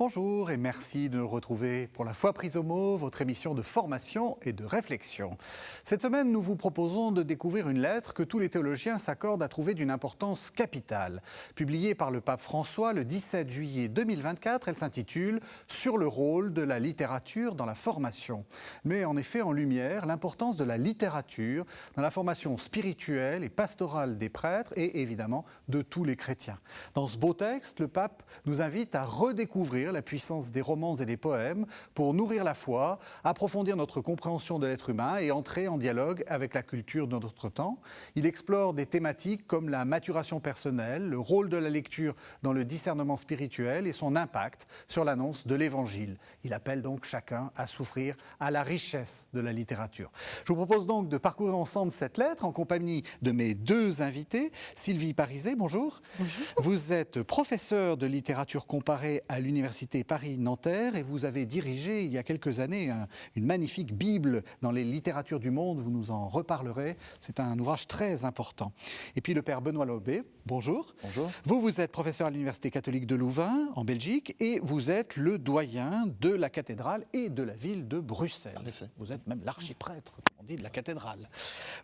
Bonjour et merci de nous retrouver pour La Foi prise au mot, votre émission de formation et de réflexion. Cette semaine, nous vous proposons de découvrir une lettre que tous les théologiens s'accordent à trouver d'une importance capitale. Publiée par le pape François le 17 juillet 2024, elle s'intitule « Sur le rôle de la littérature dans la formation ». Met en effet en lumière l'importance de la littérature dans la formation spirituelle et pastorale des prêtres et évidemment de tous les chrétiens. Dans ce beau texte, le pape nous invite à redécouvrir la puissance des romans et des poèmes pour nourrir la foi, approfondir notre compréhension de l'être humain et entrer en dialogue avec la culture de notre temps. Il explore des thématiques comme la maturation personnelle, le rôle de la lecture dans le discernement spirituel et son impact sur l'annonce de l'Évangile. Il appelle donc chacun à s'ouvrir à la richesse de la littérature. Je vous propose donc de parcourir ensemble cette lettre en compagnie de mes deux invités. Sylvie Parizet, bonjour. Bonjour. Vous êtes professeure de littérature comparée à l'Université Paris-Nanterre et vous avez dirigé il y a quelques années une magnifique Bible dans les littératures du monde. Vous nous en reparlerez. C'est un ouvrage très important. Et puis le père Benoît Lobé, bonjour. Bonjour. Vous êtes professeur à l'Université catholique de Louvain, en Belgique, et vous êtes le doyen de la cathédrale et de la ville de Bruxelles. En effet. Vous êtes même l'archiprêtre, comme on dit, de la cathédrale.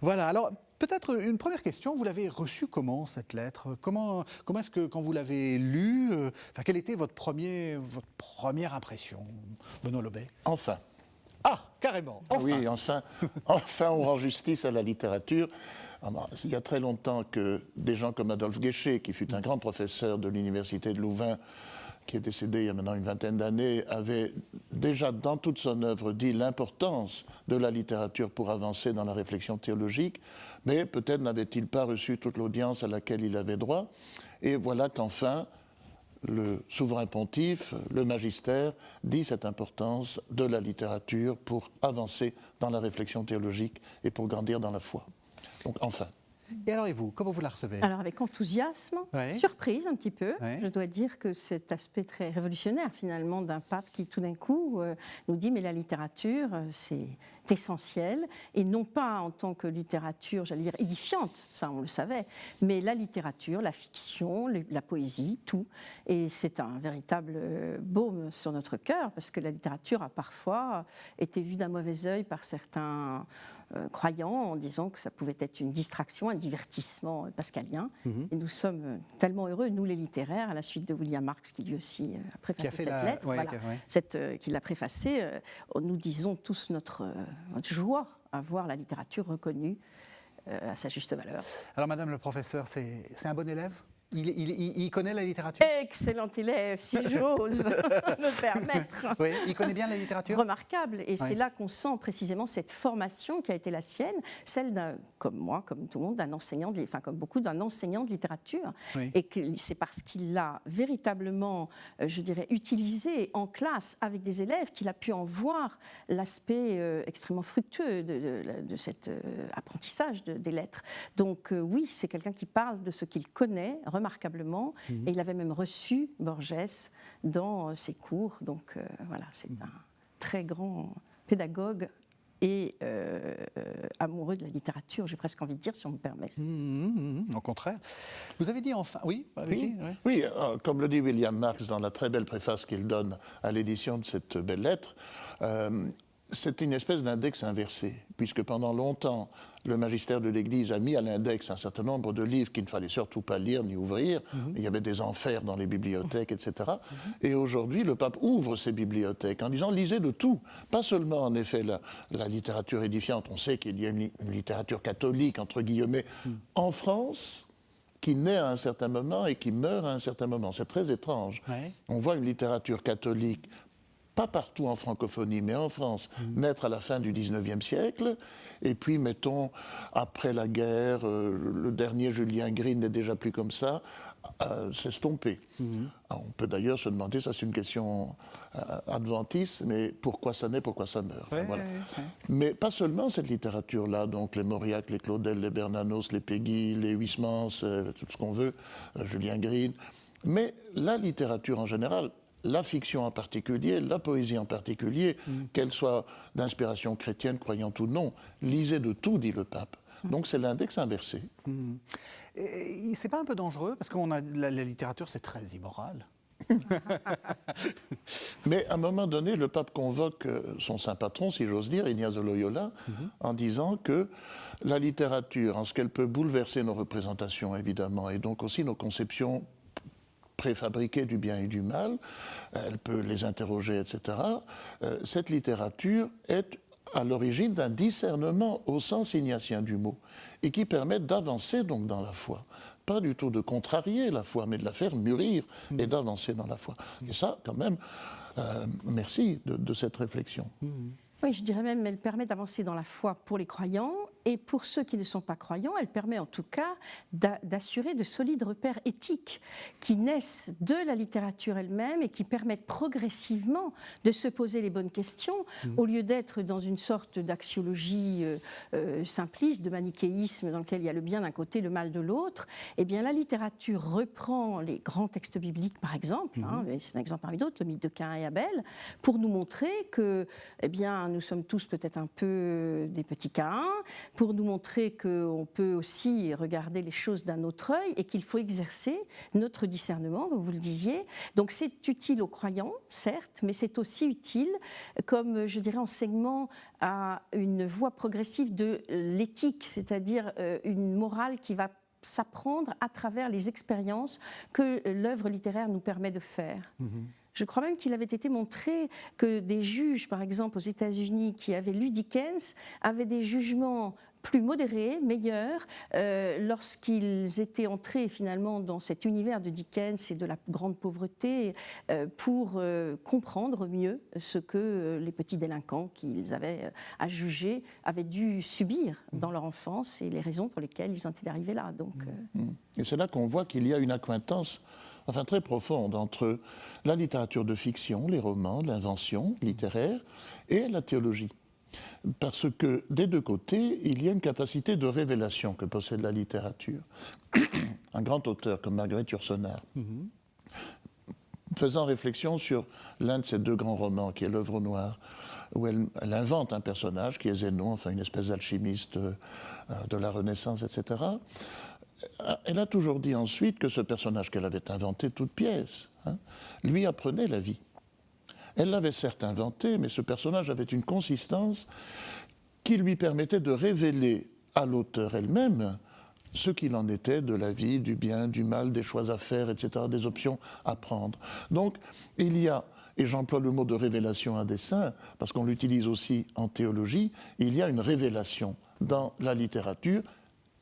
Voilà, alors peut-être une première question. Vous l'avez reçue comment, cette lettre ? Comment est-ce que, quand vous l'avez lue, quelle était votre première impression, Benoît Lobé ? Enfin. Ah, carrément, enfin. Oui, enfin, on rend justice à la littérature. Il y a très longtemps que des gens comme Adolphe Guéchet, qui fut un grand professeur de l'Université de Louvain, qui est décédé il y a maintenant une vingtaine d'années, avait déjà dans toute son œuvre dit l'importance de la littérature pour avancer dans la réflexion théologique, mais peut-être n'avait-il pas reçu toute l'audience à laquelle il avait droit. Et voilà qu'enfin, le souverain pontife, le magistère, dit cette importance de la littérature pour avancer dans la réflexion théologique et pour grandir dans la foi. Donc enfin. Et alors, et vous, comment vous la recevez ? Alors avec enthousiasme, Ouais. surprise un petit peu. Ouais. Je dois dire que cet aspect très révolutionnaire finalement d'un pape qui tout d'un coup nous dit mais la littérature c'est essentiel et non pas en tant que littérature, j'allais dire édifiante, ça on le savait, mais la littérature, la fiction, la poésie, tout. Et c'est un véritable baume sur notre cœur parce que la littérature a parfois été vue d'un mauvais œil par certains croyants en disant que ça pouvait être une distraction, un divertissement pascalien. Et nous sommes tellement heureux, nous les littéraires, à la suite de William Marx, qui lui aussi a préfacé cette lettre, qui l'a préfacée, nous disons tous notre joie à voir la littérature reconnue à sa juste valeur. Alors, madame le professeur, c'est un bon élève ? Il connaît la littérature ? Excellent élève, si j'ose me permettre. Oui, il connaît bien la littérature ? Remarquable. Et c'est là qu'on sent précisément cette formation qui a été la sienne, celle d'un, comme moi, comme tout le monde, d'un enseignant, comme beaucoup, d'un enseignant de littérature. Oui. Et que c'est parce qu'il l'a véritablement, je dirais, utilisé en classe avec des élèves qu'il a pu en voir l'aspect extrêmement fructueux de cet apprentissage des lettres. Donc oui, c'est quelqu'un qui parle de ce qu'il connaît, remarquablement, et il avait même reçu Borges dans ses cours, donc voilà, c'est un très grand pédagogue et amoureux de la littérature, j'ai presque envie de dire, si on me permet. Au contraire. Vous avez dit enfin... Oui, oui, comme le dit William Marx dans la très belle préface qu'il donne à l'édition de cette belle lettre, c'est une espèce d'index inversé, puisque pendant longtemps, le magistère de l'Église a mis à l'index un certain nombre de livres qu'il ne fallait surtout pas lire ni ouvrir. Il y avait des enfers dans les bibliothèques, etc. Et aujourd'hui, le pape ouvre ces bibliothèques en disant « lisez de tout ». Pas seulement, en effet, la littérature édifiante. On sait qu'il y a une littérature catholique, entre guillemets, en France, qui naît à un certain moment et qui meurt à un certain moment. C'est très étrange. Ouais. On voit une littérature catholique pas partout en francophonie, mais en France, naître à la fin du XIXe siècle, et puis, mettons, après la guerre, le dernier Julien Green n'est déjà plus comme ça, s'estomper. On peut d'ailleurs se demander, ça c'est une question adventiste, mais pourquoi ça naît, pourquoi ça meurt. Ouais, voilà. ouais. Mais pas seulement cette littérature-là, donc les Mauriac, les Claudel, les Bernanos, les Péguy, les Huysmans, tout ce qu'on veut, Julien Green, mais la littérature en général, la fiction en particulier, la poésie en particulier, qu'elle soit d'inspiration chrétienne, croyante ou non, lisez de tout, dit le pape. Donc c'est l'index inversé. Et c'est pas un peu dangereux parce que la littérature c'est très immoral. Mais à un moment donné, le pape convoque son saint patron, si j'ose dire, Ignace de Loyola, en disant que la littérature, en ce qu'elle peut bouleverser nos représentations, évidemment, et donc aussi nos conceptions préfabriquées du bien et du mal, elle peut les interroger, etc. Cette littérature est à l'origine d'un discernement au sens ignatien du mot, et qui permet d'avancer donc dans la foi. Pas du tout de contrarier la foi, mais de la faire mûrir et d'avancer dans la foi. Et ça, quand même, merci de cette réflexion. Oui, je dirais même qu'elle permet d'avancer dans la foi pour les croyants, et pour ceux qui ne sont pas croyants, elle permet en tout cas d'assurer de solides repères éthiques qui naissent de la littérature elle-même et qui permettent progressivement de se poser les bonnes questions, au lieu d'être dans une sorte d'axiologie simpliste, de manichéisme dans lequel il y a le bien d'un côté, le mal de l'autre. Eh bien, la littérature reprend les grands textes bibliques, par exemple, c'est un exemple parmi d'autres, le mythe de Caïn et Abel, pour nous montrer que, eh bien, nous sommes tous peut-être un peu des petits Caïns, pour nous montrer qu'on peut aussi regarder les choses d'un autre œil et qu'il faut exercer notre discernement, comme vous le disiez. Donc c'est utile aux croyants, certes, mais c'est aussi utile comme, je dirais, enseignement à une voie progressive de l'éthique, c'est-à-dire une morale qui va s'apprendre à travers les expériences que l'œuvre littéraire nous permet de faire. Je crois même qu'il avait été montré que des juges, par exemple aux États-Unis, qui avaient lu Dickens, avaient des jugements plus modérés, meilleurs, lorsqu'ils étaient entrés finalement dans cet univers de Dickens et de la grande pauvreté, pour comprendre mieux ce que les petits délinquants qu'ils avaient à juger avaient dû subir dans leur enfance et les raisons pour lesquelles ils en étaient arrivés là. Donc, Et c'est là qu'on voit qu'il y a une accointance très profonde entre la littérature de fiction, les romans, l'invention littéraire, et la théologie. Parce que des deux côtés, il y a une capacité de révélation que possède la littérature. Un grand auteur comme Marguerite Yourcenar, faisant réflexion sur l'un de ses deux grands romans, qui est L'œuvre noire, où elle invente un personnage qui est Zénon, enfin une espèce d'alchimiste de la Renaissance, etc. Elle a toujours dit ensuite que ce personnage qu'elle avait inventé toute pièce, lui apprenait la vie. Elle l'avait certes inventé, mais ce personnage avait une consistance qui lui permettait de révéler à l'auteur elle-même ce qu'il en était de la vie, du bien, du mal, des choix à faire, etc., des options à prendre. Donc, il y a, et j'emploie le mot de révélation à dessein, parce qu'on l'utilise aussi en théologie, il y a une révélation dans la littérature,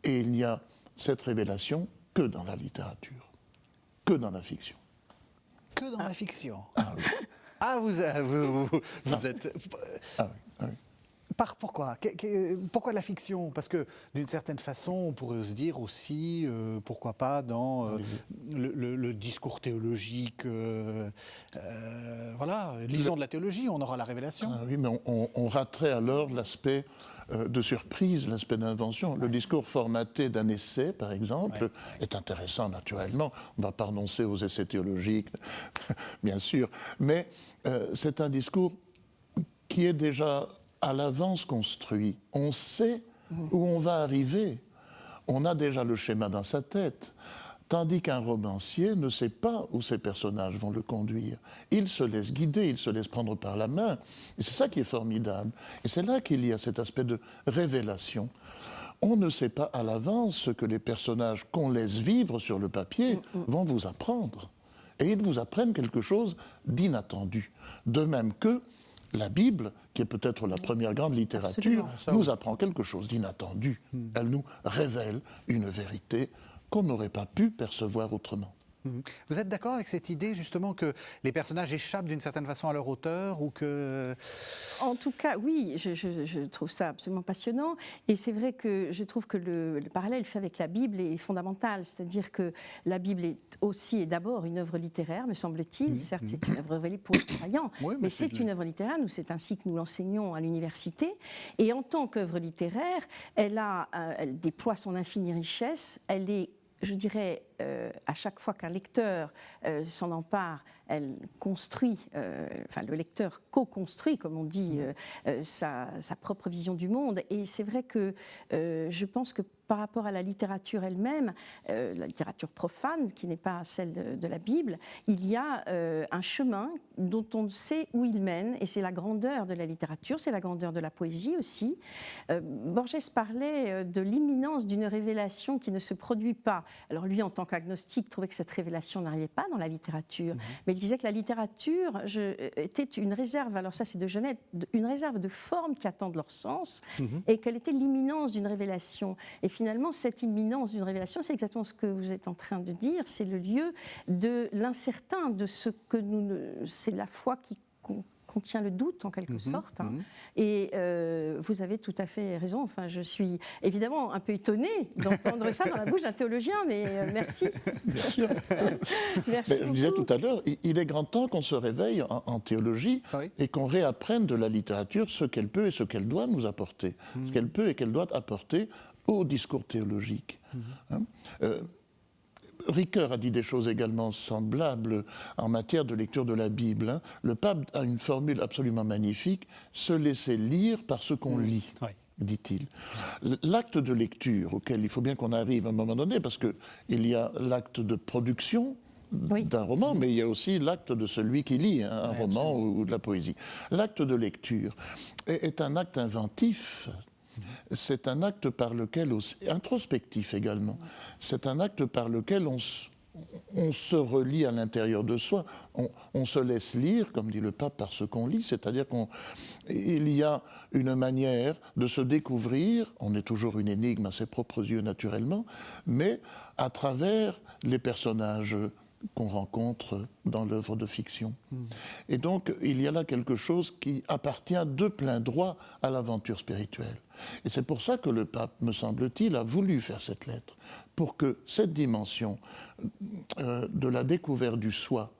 et il n'y a cette révélation que dans la littérature, que dans la fiction. Que dans la fiction. Ah oui. Ah, vous êtes... Ah oui. Pourquoi la fiction? Parce que d'une certaine façon, on pourrait se dire aussi, pourquoi pas dans le discours théologique, voilà, lisons de la théologie, on aura la révélation. Ah oui, mais on raterait alors l'aspect de surprise, l'aspect d'invention. Le discours formaté d'un essai, par exemple, est intéressant naturellement. On ne va pas renoncer aux essais théologiques, bien sûr, mais c'est un discours qui est déjà à l'avance construit. On sait où on va arriver. On a déjà le schéma dans sa tête. Tandis qu'un romancier ne sait pas où ses personnages vont le conduire. Il se laisse guider, il se laisse prendre par la main. Et c'est ça qui est formidable. Et c'est là qu'il y a cet aspect de révélation. On ne sait pas à l'avance ce que les personnages qu'on laisse vivre sur le papier vont vous apprendre. Et ils vous apprennent quelque chose d'inattendu. De même que la Bible, qui est peut-être la première grande littérature, nous apprend quelque chose d'inattendu. Elle nous révèle une vérité qu'on n'aurait pas pu percevoir autrement. Vous êtes d'accord avec cette idée justement que les personnages échappent d'une certaine façon à leur auteur ou que... En tout cas, oui, je trouve ça absolument passionnant. Et c'est vrai que je trouve que le parallèle fait avec la Bible est fondamental. C'est-à-dire que la Bible est aussi et d'abord une œuvre littéraire, me semble-t-il. Certes, c'est une œuvre révélée pour les croyants, mais c'est une œuvre littéraire. Nous, c'est ainsi que nous l'enseignons à l'université. Et en tant qu'œuvre littéraire, elle déploie son infinie richesse. Elle est, je dirais, à chaque fois qu'un lecteur s'en empare, elle construit, le lecteur co-construit, comme on dit, sa propre vision du monde. Et c'est vrai que je pense que par rapport à la littérature elle-même, la littérature profane, qui n'est pas celle de la Bible, il y a un chemin dont on sait où il mène, et c'est la grandeur de la littérature, c'est la grandeur de la poésie aussi. Borges parlait de l'imminence d'une révélation qui ne se produit pas. Alors lui, en tant qu'agnostique, trouvait que cette révélation n'arrivait pas dans la littérature, mais il disait que la littérature était une réserve, alors ça c'est de Genève, une réserve de formes qui attendent leur sens, et quelle était l'imminence d'une révélation. Et finalement, cette imminence d'une révélation, c'est exactement ce que vous êtes en train de dire, c'est le lieu de l'incertain, de ce que c'est la foi qui contient le doute en quelque sorte. Et vous avez tout à fait raison. Enfin, je suis évidemment un peu étonnée d'entendre ça dans la bouche d'un théologien, mais merci. Bien sûr. Merci Mais je disais tout à l'heure, il est grand temps qu'on se réveille en théologie et qu'on réapprenne de la littérature ce qu'elle peut et ce qu'elle doit nous apporter, ce qu'elle peut et qu'elle doit apporter au discours théologique. Ricoeur a dit des choses également semblables en matière de lecture de la Bible. Le pape a une formule absolument magnifique, « se laisser lire par ce qu'on lit ». Dit-il. L'acte de lecture auquel il faut bien qu'on arrive à un moment donné, parce qu'il y a l'acte de production d'un roman, mais il y a aussi l'acte de celui qui lit un roman ou de la poésie. L'acte de lecture est un acte inventif. C'est un acte par lequel, introspectif également, c'est un acte par lequel on se relie à l'intérieur de soi, on se laisse lire, comme dit le pape, par ce qu'on lit, c'est-à-dire qu'il y a une manière de se découvrir, on est toujours une énigme à ses propres yeux naturellement, mais à travers les personnages qu'on rencontre dans l'œuvre de fiction. Et donc, il y a là quelque chose qui appartient de plein droit à l'aventure spirituelle. Et c'est pour ça que le pape, me semble-t-il, a voulu faire cette lettre, pour que cette dimension de la découverte du soi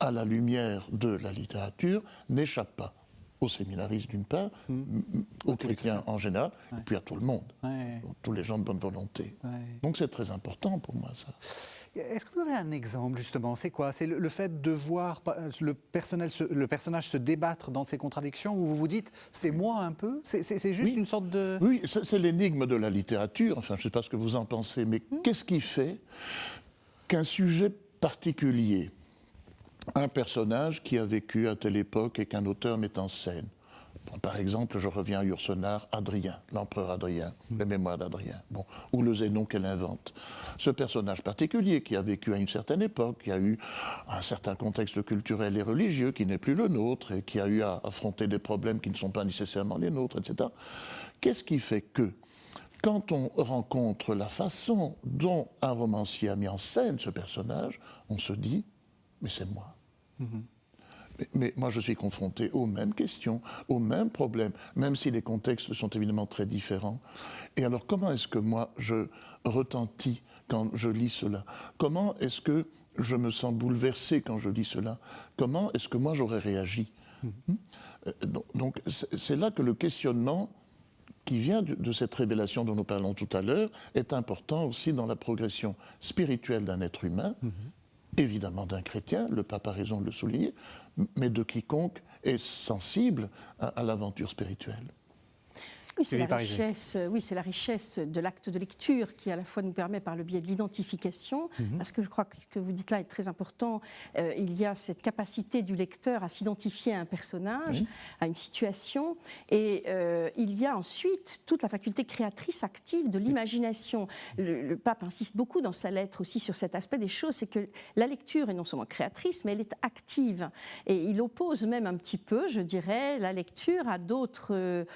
à la lumière de la littérature n'échappe pas aux séminaristes d'une part, aux chrétiens en général, et puis à tout le monde, tous les gens de bonne volonté. Donc c'est très important pour moi, ça. Est-ce que vous avez un exemple, justement? C'est quoi? C'est le fait de voir le personnage se débattre dans ses contradictions, où vous vous dites, c'est moi un peu? C'est juste une sorte de... Oui, c'est l'énigme de la littérature, enfin je ne sais pas ce que vous en pensez, mais qu'est-ce qui fait qu'un sujet particulier, un personnage qui a vécu à telle époque et qu'un auteur met en scène. Bon, par exemple, je reviens à Yourcenar, Adrien, l'empereur Adrien, les mémoires d'Adrien, ou le Zénon qu'elle invente. Ce personnage particulier qui a vécu à une certaine époque, qui a eu un certain contexte culturel et religieux qui n'est plus le nôtre et qui a eu à affronter des problèmes qui ne sont pas nécessairement les nôtres, etc. Qu'est-ce qui fait que, quand on rencontre la façon dont un romancier a mis en scène ce personnage, on se dit, mais c'est moi. Mais moi, je suis confronté aux mêmes questions, aux mêmes problèmes, même si les contextes sont évidemment très différents. Et alors, comment est-ce que moi, je retentis quand je lis cela? Comment est-ce que je me sens bouleversé quand je lis cela? Comment est-ce que moi, j'aurais réagi? Donc, c'est là que le questionnement qui vient de cette révélation dont nous parlons tout à l'heure est important aussi dans la progression spirituelle d'un être humain, évidemment d'un chrétien, le pape a raison de le souligner, mais de quiconque est sensible à l'aventure spirituelle. Oui, c'est la richesse de l'acte de lecture qui à la fois nous permet par le biais de l'identification, parce que je crois que ce que vous dites là est très important, il y a cette capacité du lecteur à s'identifier à un personnage, à une situation, et il y a ensuite toute la faculté créatrice active de l'imagination. Le pape insiste beaucoup dans sa lettre aussi sur cet aspect des choses, c'est que la lecture est non seulement créatrice, mais elle est active. Et il oppose même un petit peu, je dirais, la lecture à d'autres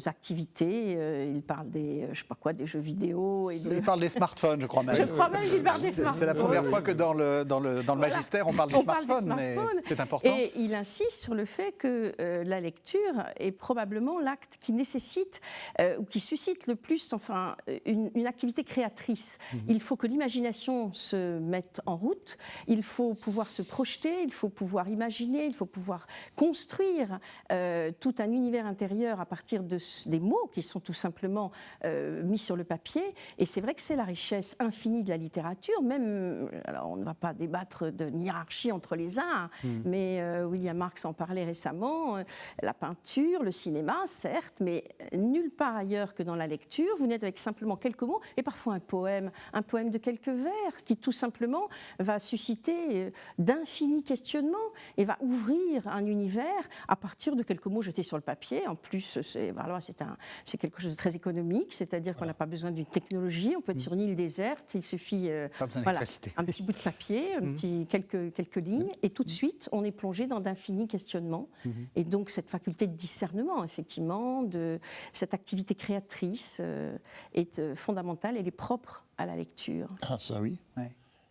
activités. Il parle des, je sais pas quoi, des jeux vidéo. Il parle des smartphones, je crois même. Je crois même qu'il parle des smartphones. C'est la première fois que dans le magistère, on parle des smartphones, mais c'est important. Et il insiste sur le fait que la lecture est probablement l'acte qui nécessite, ou qui suscite le plus, enfin, une activité créatrice. Il faut que l'imagination se mette en route, il faut pouvoir se projeter, il faut pouvoir imaginer, il faut pouvoir construire tout un univers intérieur à partir des mots qui sont tout simplement mis sur le papier. Et c'est vrai que c'est la richesse infinie de la littérature, même, alors on ne va pas débattre d'une hiérarchie entre les arts, mais William Marx en parlait récemment, la peinture, le cinéma, certes, mais nulle part ailleurs que dans la lecture, vous n'êtes avec simplement quelques mots, et parfois un poème de quelques vers, qui tout simplement va susciter d'infinis questionnements et va ouvrir un univers à partir de quelques mots jetés sur le papier. En plus, c'est quelque chose de très économique, c'est-à-dire qu'on n'a pas besoin d'une technologie, on peut être sur une île déserte, il suffit un petit bout de papier, quelques lignes, et tout de suite, on est plongé dans d'infinis questionnements. Et donc, cette faculté de discernement, effectivement, de cette activité créatrice est fondamentale, elle est propre à la lecture. Ah, ça oui. Ouais.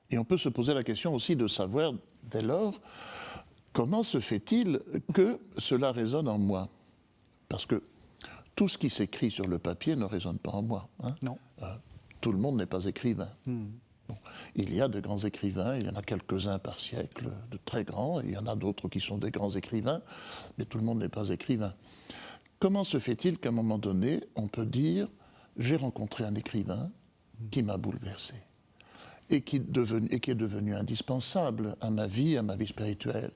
Et on peut se poser la question aussi de savoir, dès lors, comment se fait-il que cela résonne en moi? Parce que tout ce qui s'écrit sur le papier ne résonne pas en moi. Hein. Non. Tout le monde n'est pas écrivain. Bon. Il y a de grands écrivains, il y en a quelques-uns par siècle, de très grands, et il y en a d'autres qui sont des grands écrivains, mais tout le monde n'est pas écrivain. Comment se fait-il qu'à un moment donné, on peut dire « j'ai rencontré un écrivain qui m'a bouleversé » et qui est devenu indispensable à ma vie spirituelle.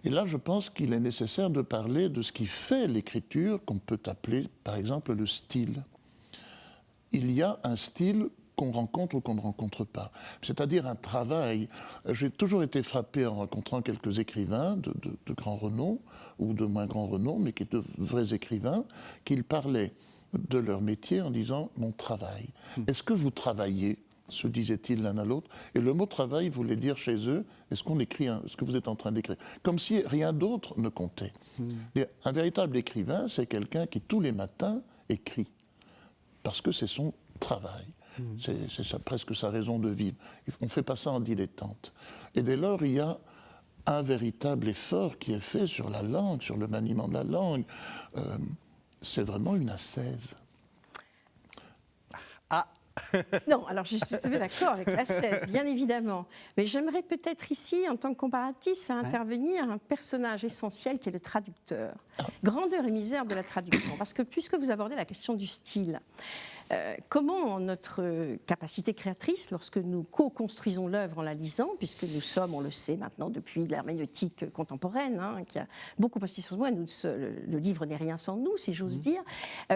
Et là, je pense qu'il est nécessaire de parler de ce qui fait l'écriture, qu'on peut appeler, par exemple, le style. Il y a un style qu'on rencontre ou qu'on ne rencontre pas, c'est-à-dire un travail. J'ai toujours été frappé en rencontrant quelques écrivains de grand renom, ou de moins grand renom, mais qui étaient de vrais écrivains, qu'ils parlaient de leur métier en disant « mon travail ». Est-ce que vous travaillez ? Se disaient-ils l'un à l'autre. Et le mot travail voulait dire chez eux, est-ce qu'on écrit ce que vous êtes en train d'écrire? Comme si rien d'autre ne comptait. Un véritable écrivain, c'est quelqu'un qui tous les matins écrit, parce que c'est son travail. C'est presque sa raison de vivre. On ne fait pas ça en dilettante. Et dès lors, il y a un véritable effort qui est fait sur la langue, sur le maniement de la langue. C'est vraiment une ascèse. Ah. Non, alors je suis tout à fait d'accord avec l'ascèse, bien évidemment. Mais j'aimerais peut-être ici, en tant que comparatrice, faire intervenir un personnage essentiel qui est le traducteur. Grandeur et misère de la traduction. Parce que puisque vous abordez la question du style, comment notre capacité créatrice, lorsque nous co-construisons l'œuvre en la lisant, puisque nous sommes, on le sait maintenant, depuis l'herméneutique contemporaine, qui a beaucoup insisté sur moi, le livre n'est rien sans nous, si j'ose dire,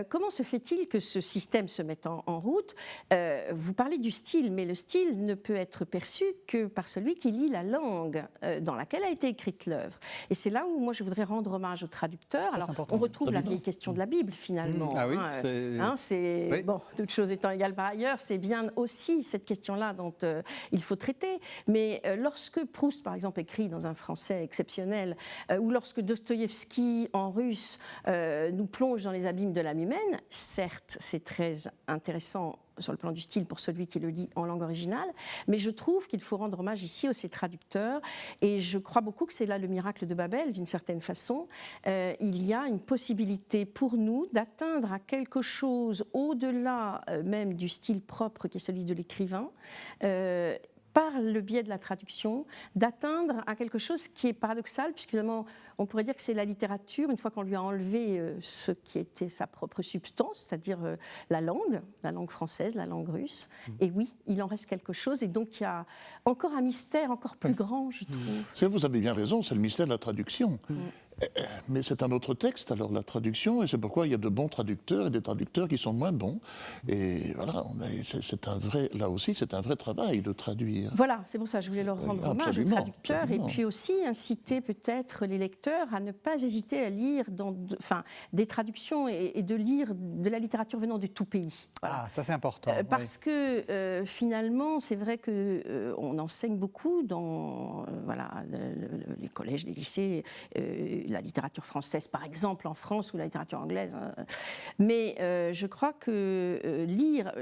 comment se fait-il que ce système se mette en route? Vous parlez du style, mais le style ne peut être perçu que par celui qui lit la langue dans laquelle a été écrite l'œuvre. Et c'est là où moi je voudrais rendre hommage au traducteur. Alors, on retrouve la vieille question de la Bible, finalement. Ah oui, c'est... Bon, toutes choses étant égales par ailleurs, c'est bien aussi cette question-là dont il faut traiter. Mais lorsque Proust, par exemple, écrit dans un français exceptionnel, ou lorsque Dostoïevski, en russe, nous plonge dans les abîmes de l'âme humaine, certes, c'est très intéressant sur le plan du style pour celui qui le lit en langue originale, mais je trouve qu'il faut rendre hommage ici aux ces traducteurs, et je crois beaucoup que c'est là le miracle de Babel, d'une certaine façon. Il y a une possibilité pour nous d'atteindre à quelque chose au-delà même du style propre qui est celui de l'écrivain, par le biais de la traduction, d'atteindre à quelque chose qui est paradoxal, puisque finalement, on pourrait dire que c'est la littérature, une fois qu'on lui a enlevé ce qui était sa propre substance, c'est-à-dire la langue française, la langue russe. Et oui, il en reste quelque chose, et donc il y a encore un mystère encore plus grand, je trouve. Vous avez bien raison, c'est le mystère de la traduction. Mais c'est un autre texte, alors, la traduction, et c'est pourquoi il y a de bons traducteurs et des traducteurs qui sont moins bons. Et voilà, là aussi, c'est un vrai travail de traduire. Voilà, c'est pour ça que je voulais leur rendre hommage aux traducteurs, absolument. Et puis aussi inciter peut-être les lecteurs à ne pas hésiter à lire des traductions et de lire de la littérature venant de tout pays. Voilà. Ah, ça c'est important. Parce que finalement, c'est vrai qu'on enseigne beaucoup dans les collèges, les lycées, la littérature française, par exemple, en France, ou la littérature anglaise. Mais je crois que lire,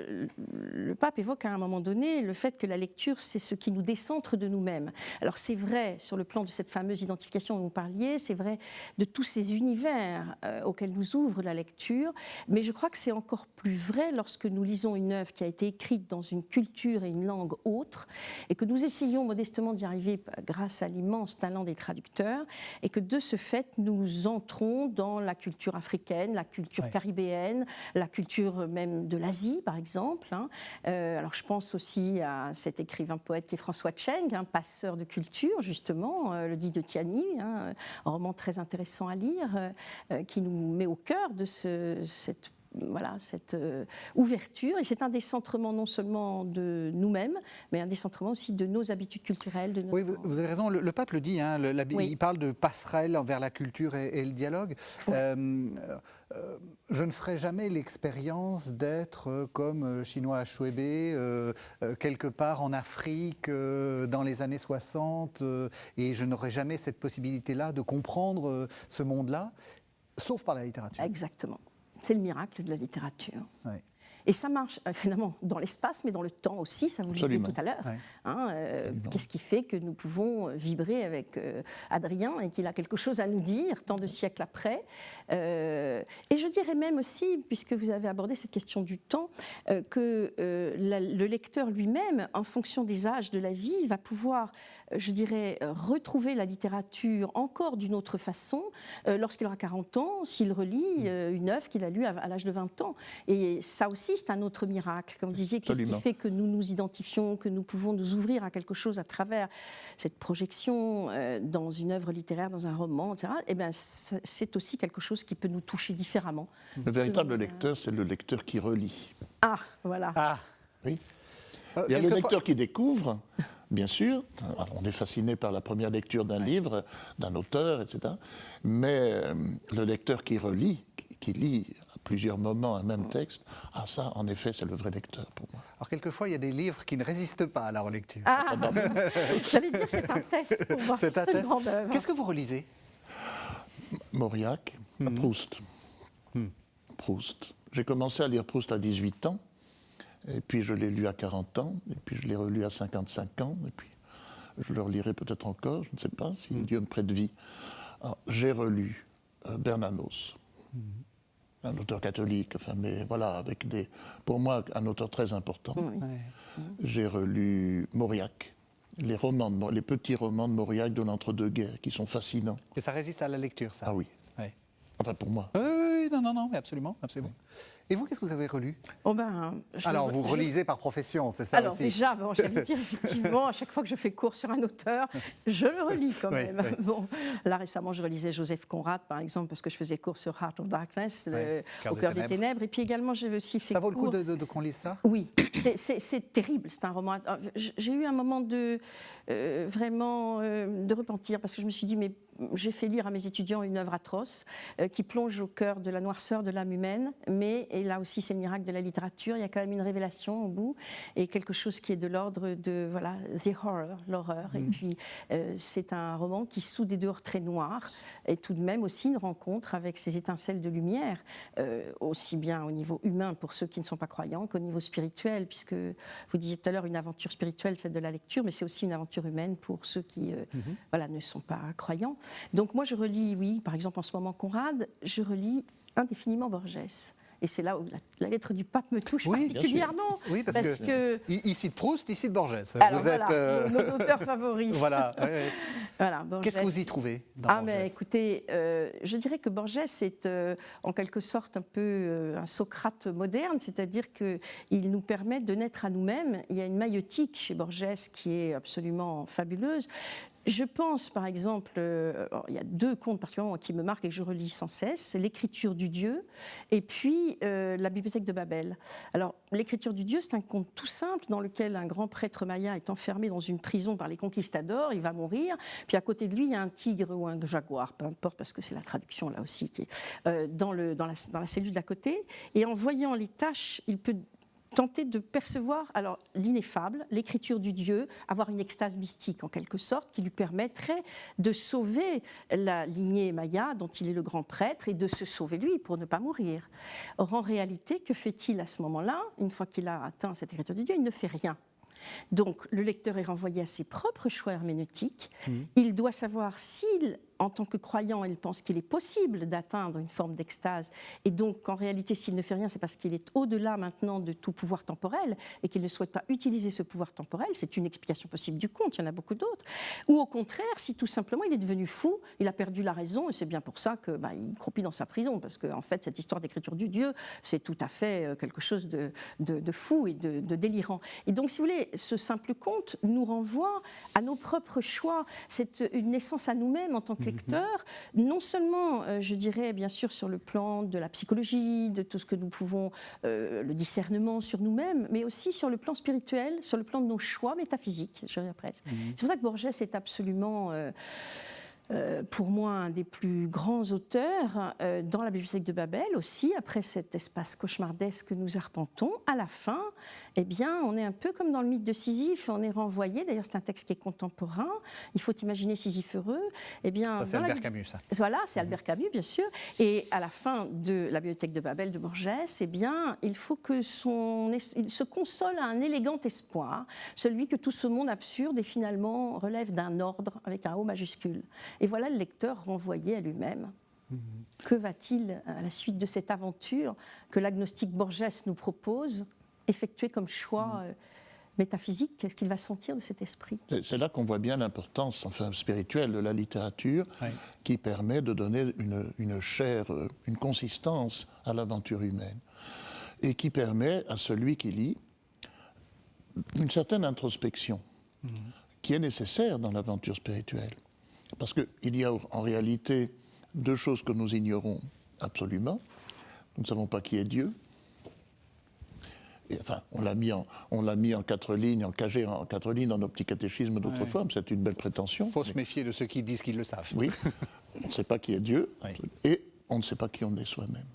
le pape évoque à un moment donné le fait que la lecture, c'est ce qui nous décentre de nous-mêmes. Alors c'est vrai sur le plan de cette fameuse identification dont vous parliez, c'est vrai de tous ces univers auxquels nous ouvre la lecture, mais je crois que c'est encore plus vrai lorsque nous lisons une œuvre qui a été écrite dans une culture et une langue autre, et que nous essayons modestement d'y arriver grâce à l'immense talent des traducteurs, et que de ce fait, fait, nous entrons dans la culture africaine, la culture caribéenne, la culture même de l'Asie, par exemple. Alors, je pense aussi à cet écrivain-poète qui est François Tcheng, un passeur de culture, justement, le dit de Tiani, un roman très intéressant à lire, qui nous met au cœur de cette ouverture. Et c'est un décentrement non seulement de nous-mêmes, mais un décentrement aussi de nos habitudes culturelles. De notre... Oui, vous avez raison, le pape le dit, il parle de passerelle envers la culture et le dialogue. Oui. Je ne ferai jamais l'expérience d'être comme Chinua Achebe, quelque part en Afrique, dans les années 60, et je n'aurai jamais cette possibilité-là de comprendre ce monde-là, sauf par la littérature. Exactement. C'est le miracle de la littérature. Oui. Et ça marche, finalement, dans l'espace, mais dans le temps aussi, ça vous le disiez tout à l'heure. Ouais. Qu'est-ce qui fait que nous pouvons vibrer avec Adrien et qu'il a quelque chose à nous dire, tant de siècles après. Et je dirais même aussi, puisque vous avez abordé cette question du temps, que le lecteur lui-même, en fonction des âges de la vie, va pouvoir, je dirais, retrouver la littérature encore d'une autre façon lorsqu'il aura 40 ans, s'il relit une œuvre qu'il a lue à l'âge de 20 ans. Et ça aussi, c'est un autre miracle. Comme vous disiez, qu'est-ce qui fait que nous nous identifions, que nous pouvons nous ouvrir à quelque chose à travers cette projection dans une œuvre littéraire, dans un roman, etc. Eh bien, c'est aussi quelque chose qui peut nous toucher différemment. Le véritable lecteur, c'est le lecteur qui relit. Ah, voilà. Ah, oui. Il y a le lecteur qui découvre, bien sûr. Alors, on est fasciné par la première lecture d'un livre, d'un auteur, etc. Mais le lecteur qui relit, qui lit à plusieurs moments un même texte, ça, en effet, c'est le vrai lecteur pour moi. Alors, quelquefois, il y a des livres qui ne résistent pas à la relecture. Ah, j'allais dire, c'est un test pour voir si c'est une grande œuvre. Qu'est-ce que vous relisez ? Mauriac, Proust. Proust. J'ai commencé à lire Proust à 18 ans. Et puis je l'ai lu à 40 ans, et puis je l'ai relu à 55 ans, et puis je le relirai peut-être encore, je ne sais pas, si Dieu me prête vie. Alors, j'ai relu Bernanos, un auteur catholique, mais voilà, pour moi, un auteur très important. J'ai relu Mauriac, les petits romans de Mauriac de l'entre-deux-guerres, qui sont fascinants. Et ça résiste à la lecture, ça ? Ah oui. Enfin, pour moi. Oui, non, mais absolument. Et vous, qu'est-ce que vous avez relu ? Alors, vous relisez par profession, c'est ça alors, aussi ? Déjà, j'allais dire, effectivement, à chaque fois que je fais cours sur un auteur, je le relis quand même. Oui. Bon, là, récemment, je relisais Joseph Conrad, par exemple, parce que je faisais cours sur Heart of Darkness, au cœur des ténèbres. Et puis également, j'ai aussi fait Ça vaut le coup de qu'on lise ça ? Oui, c'est terrible, c'est un roman. J'ai eu un moment de repentir, parce que je me suis dit, mais j'ai fait lire à mes étudiants une œuvre atroce qui plonge au cœur de la noirceur de l'âme humaine, et là aussi c'est le miracle de la littérature, il y a quand même une révélation au bout, et quelque chose qui est de l'ordre de, the horror, l'horreur. Et puis c'est un roman qui, sous des dehors très noirs, est tout de même aussi une rencontre avec ces étincelles de lumière, aussi bien au niveau humain pour ceux qui ne sont pas croyants qu'au niveau spirituel, puisque vous disiez tout à l'heure une aventure spirituelle, celle de la lecture, mais c'est aussi une aventure humaine pour ceux qui ne sont pas croyants. Donc moi je relis, oui, par exemple en ce moment Conrad, je relis indéfiniment Borges. Et c'est là où la lettre du pape me touche particulièrement. Oui, parce que il cite Proust, il cite Borges. Alors, vous êtes nos auteurs favoris. Voilà. Voilà, qu'est-ce que vous y trouvez dans Borges ? Mais écoutez, je dirais que Borges est en quelque sorte un peu un Socrate moderne, c'est-à-dire qu'il nous permet de naître à nous-mêmes. Il y a une maïeutique chez Borges qui est absolument fabuleuse. Je pense, par exemple, il y a deux contes particulièrement qui me marquent et que je relis sans cesse, c'est l'écriture du Dieu et puis la bibliothèque de Babel. Alors, l'écriture du Dieu, c'est un conte tout simple dans lequel un grand prêtre maya est enfermé dans une prison par les conquistadors, il va mourir, puis à côté de lui, il y a un tigre ou un jaguar, peu importe, parce que c'est la traduction là aussi, qui est dans la cellule d'à côté, et en voyant les taches, il peut tenter de percevoir l'ineffable, l'écriture du Dieu, avoir une extase mystique en quelque sorte qui lui permettrait de sauver la lignée maya dont il est le grand prêtre et de se sauver lui pour ne pas mourir. Or en réalité, que fait-il à ce moment-là ? Une fois qu'il a atteint cette écriture du Dieu, il ne fait rien. Donc le lecteur est renvoyé à ses propres choix herméneutiques. Il doit savoir s'il en tant que croyant, il pense qu'il est possible d'atteindre une forme d'extase, et donc qu'en réalité, s'il ne fait rien, c'est parce qu'il est au-delà maintenant de tout pouvoir temporel et qu'il ne souhaite pas utiliser ce pouvoir temporel. C'est une explication possible du conte, il y en a beaucoup d'autres. Ou au contraire, si tout simplement il est devenu fou, il a perdu la raison, et c'est bien pour ça qu'il croupit dans sa prison, parce qu'en fait, cette histoire d'écriture du Dieu, c'est tout à fait quelque chose de fou et de délirant. Et donc, si vous voulez, ce simple conte nous renvoie à nos propres choix. C'est une naissance à nous-mêmes en tant que lecteurs, non seulement, je dirais, bien sûr, sur le plan de la psychologie, de tout ce que nous pouvons, le discernement sur nous-mêmes, mais aussi sur le plan spirituel, sur le plan de nos choix métaphysiques, je dirais presque. C'est pour ça que Borges est absolument... pour moi, un des plus grands auteurs dans la bibliothèque de Babel aussi, après cet espace cauchemardesque que nous arpentons, à la fin, eh bien, on est un peu comme dans le mythe de Sisyphe, on est renvoyé, d'ailleurs c'est un texte qui est contemporain, il faut imaginer Sisyphe heureux. Eh bien, ça, c'est Albert Camus, ça. Voilà, c'est Albert Camus, bien sûr, et à la fin de la bibliothèque de Babel de Borges, eh bien, il faut que il se console à un élégant espoir, celui que tout ce monde absurde et finalement relève d'un ordre avec un O majuscule. Et voilà le lecteur renvoyé à lui-même. Que va-t-il, à la suite de cette aventure que l'agnostique Borges nous propose, effectuer comme choix métaphysique? Qu'est-ce qu'il va sentir de cet esprit? C'est là qu'on voit bien l'importance spirituelle de la littérature, qui permet de donner une chair, une consistance à l'aventure humaine, et qui permet à celui qui lit une certaine introspection qui est nécessaire dans l'aventure spirituelle. Parce qu'il y a en réalité deux choses que nous ignorons absolument. Nous ne savons pas qui est Dieu. Et, enfin, on l'a mis en 4 lignes, encagé en 4 lignes dans nos petits catéchismes d'autrefois, mais c'est une belle prétention. Il faut se méfier de ceux qui disent qu'ils le savent. Oui, on ne sait pas qui est Dieu, et on ne sait pas qui on est soi-même.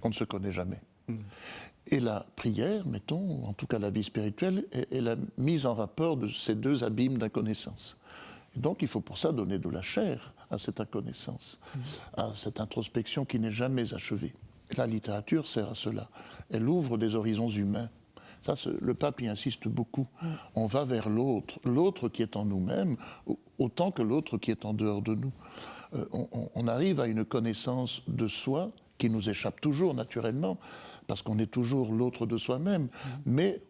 On ne se connaît jamais. Et la prière, mettons, en tout cas la vie spirituelle, est la mise en rapport de ces deux abîmes d'inconnaissance. Donc il faut pour ça donner de la chair à cette inconnaissance, à cette introspection qui n'est jamais achevée. La littérature sert à cela. Elle ouvre des horizons humains. Ça, le pape y insiste beaucoup. On va vers l'autre, l'autre qui est en nous-mêmes, autant que l'autre qui est en dehors de nous. On arrive à une connaissance de soi qui nous échappe toujours naturellement, parce qu'on est toujours l'autre de soi-même. Mais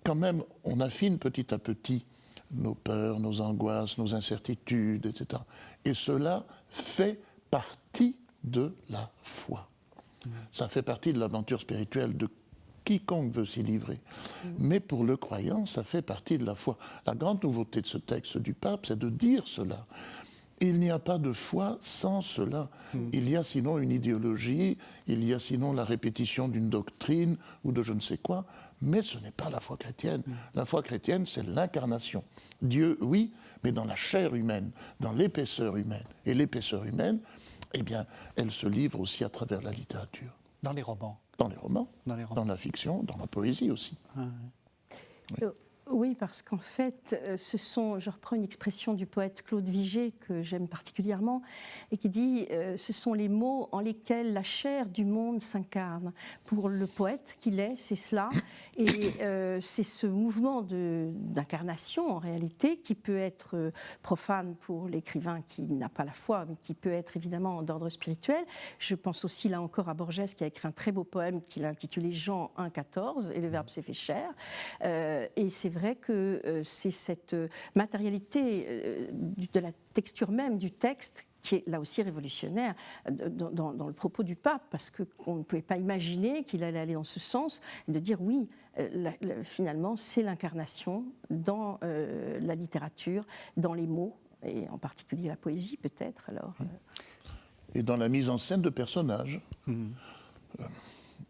quand même, on affine petit à petit nos peurs, nos angoisses, nos incertitudes, etc. Et cela fait partie de la foi. Ça fait partie de l'aventure spirituelle de quiconque veut s'y livrer. Mais pour le croyant, ça fait partie de la foi. La grande nouveauté de ce texte du pape, c'est de dire cela. Il n'y a pas de foi sans cela. Il y a sinon une idéologie, il y a sinon la répétition d'une doctrine ou de je ne sais quoi, mais ce n'est pas la foi chrétienne. La foi chrétienne, c'est l'incarnation. Dieu, oui, mais dans la chair humaine, dans l'épaisseur humaine. Et l'épaisseur humaine, eh bien, elle se livre aussi à travers la littérature. Dans les romans. Dans les romans, dans la fiction, dans la poésie aussi. Oui, parce qu'en fait, je reprends une expression du poète Claude Vigée que j'aime particulièrement, et qui dit ce sont les mots en lesquels la chair du monde s'incarne. Pour le poète qu'il est, c'est cela, et c'est ce mouvement d'incarnation en réalité qui peut être profane pour l'écrivain qui n'a pas la foi, mais qui peut être évidemment d'ordre spirituel. Je pense aussi là encore à Borges qui a écrit un très beau poème qu'il a intitulé Jean 1,14, et le Verbe s'est fait chair, et c'est vrai que c'est cette matérialité de la texture même du texte qui est là aussi révolutionnaire dans le propos du pape, parce qu'on ne pouvait pas imaginer qu'il allait aller dans ce sens, et de dire oui, finalement c'est l'incarnation dans la littérature, dans les mots, et en particulier la poésie peut-être alors. Et dans la mise en scène de personnages.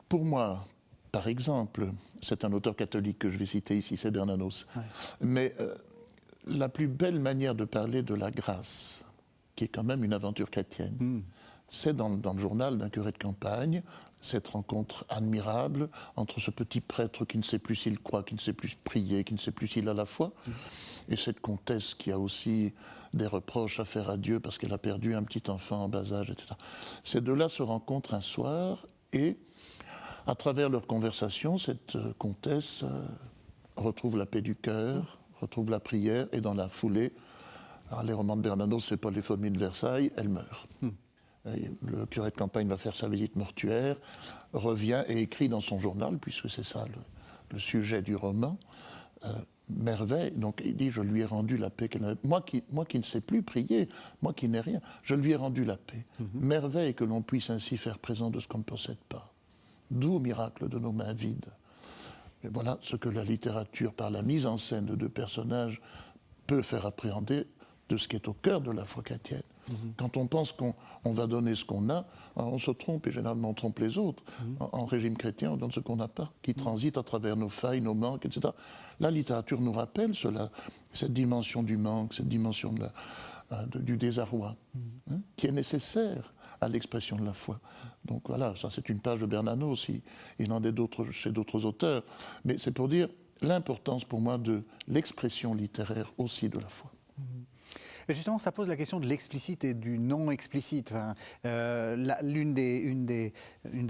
Pour moi, par exemple, c'est un auteur catholique que je vais citer ici, c'est Bernanos. Mais la plus belle manière de parler de la grâce, qui est quand même une aventure chrétienne, c'est dans le journal d'un curé de campagne, cette rencontre admirable entre ce petit prêtre qui ne sait plus s'il croit, qui ne sait plus prier, qui ne sait plus s'il a la foi, et cette comtesse qui a aussi des reproches à faire à Dieu parce qu'elle a perdu un petit enfant en bas âge, etc. Ces deux-là se rencontrent un soir et à travers leur conversation, cette comtesse retrouve la paix du cœur, retrouve la prière et dans la foulée Alors, les romans de Bernanos, c'est pas les familles de Versailles, elle meurt. Le curé de campagne va faire sa visite mortuaire, revient et écrit dans son journal, puisque c'est ça le sujet du roman, merveille. Donc il dit, je lui ai rendu la paix qu'elle avait. Moi qui ne sais plus prier, moi qui n'ai rien, je lui ai rendu la paix. Merveille que l'on puisse ainsi faire présent de ce qu'on ne possède pas. Doux miracle de nos mains vides. Et voilà ce que la littérature, par la mise en scène de deux personnages, peut faire appréhender de ce qui est au cœur de la foi chrétienne. Quand on pense qu'on va donner ce qu'on a, on se trompe et généralement on trompe les autres. En régime chrétien, on donne ce qu'on n'a pas, qui transite à travers nos failles, nos manques, etc. La littérature nous rappelle cela, cette dimension du manque, cette dimension du désarroi, qui est nécessaire à l'expression de la foi. Donc voilà, ça c'est une page de Bernanos, il en est d'autres chez d'autres auteurs, mais c'est pour dire l'importance pour moi de l'expression littéraire aussi de la foi. Mais justement, ça pose la question de l'explicite et du non explicite. Enfin, une des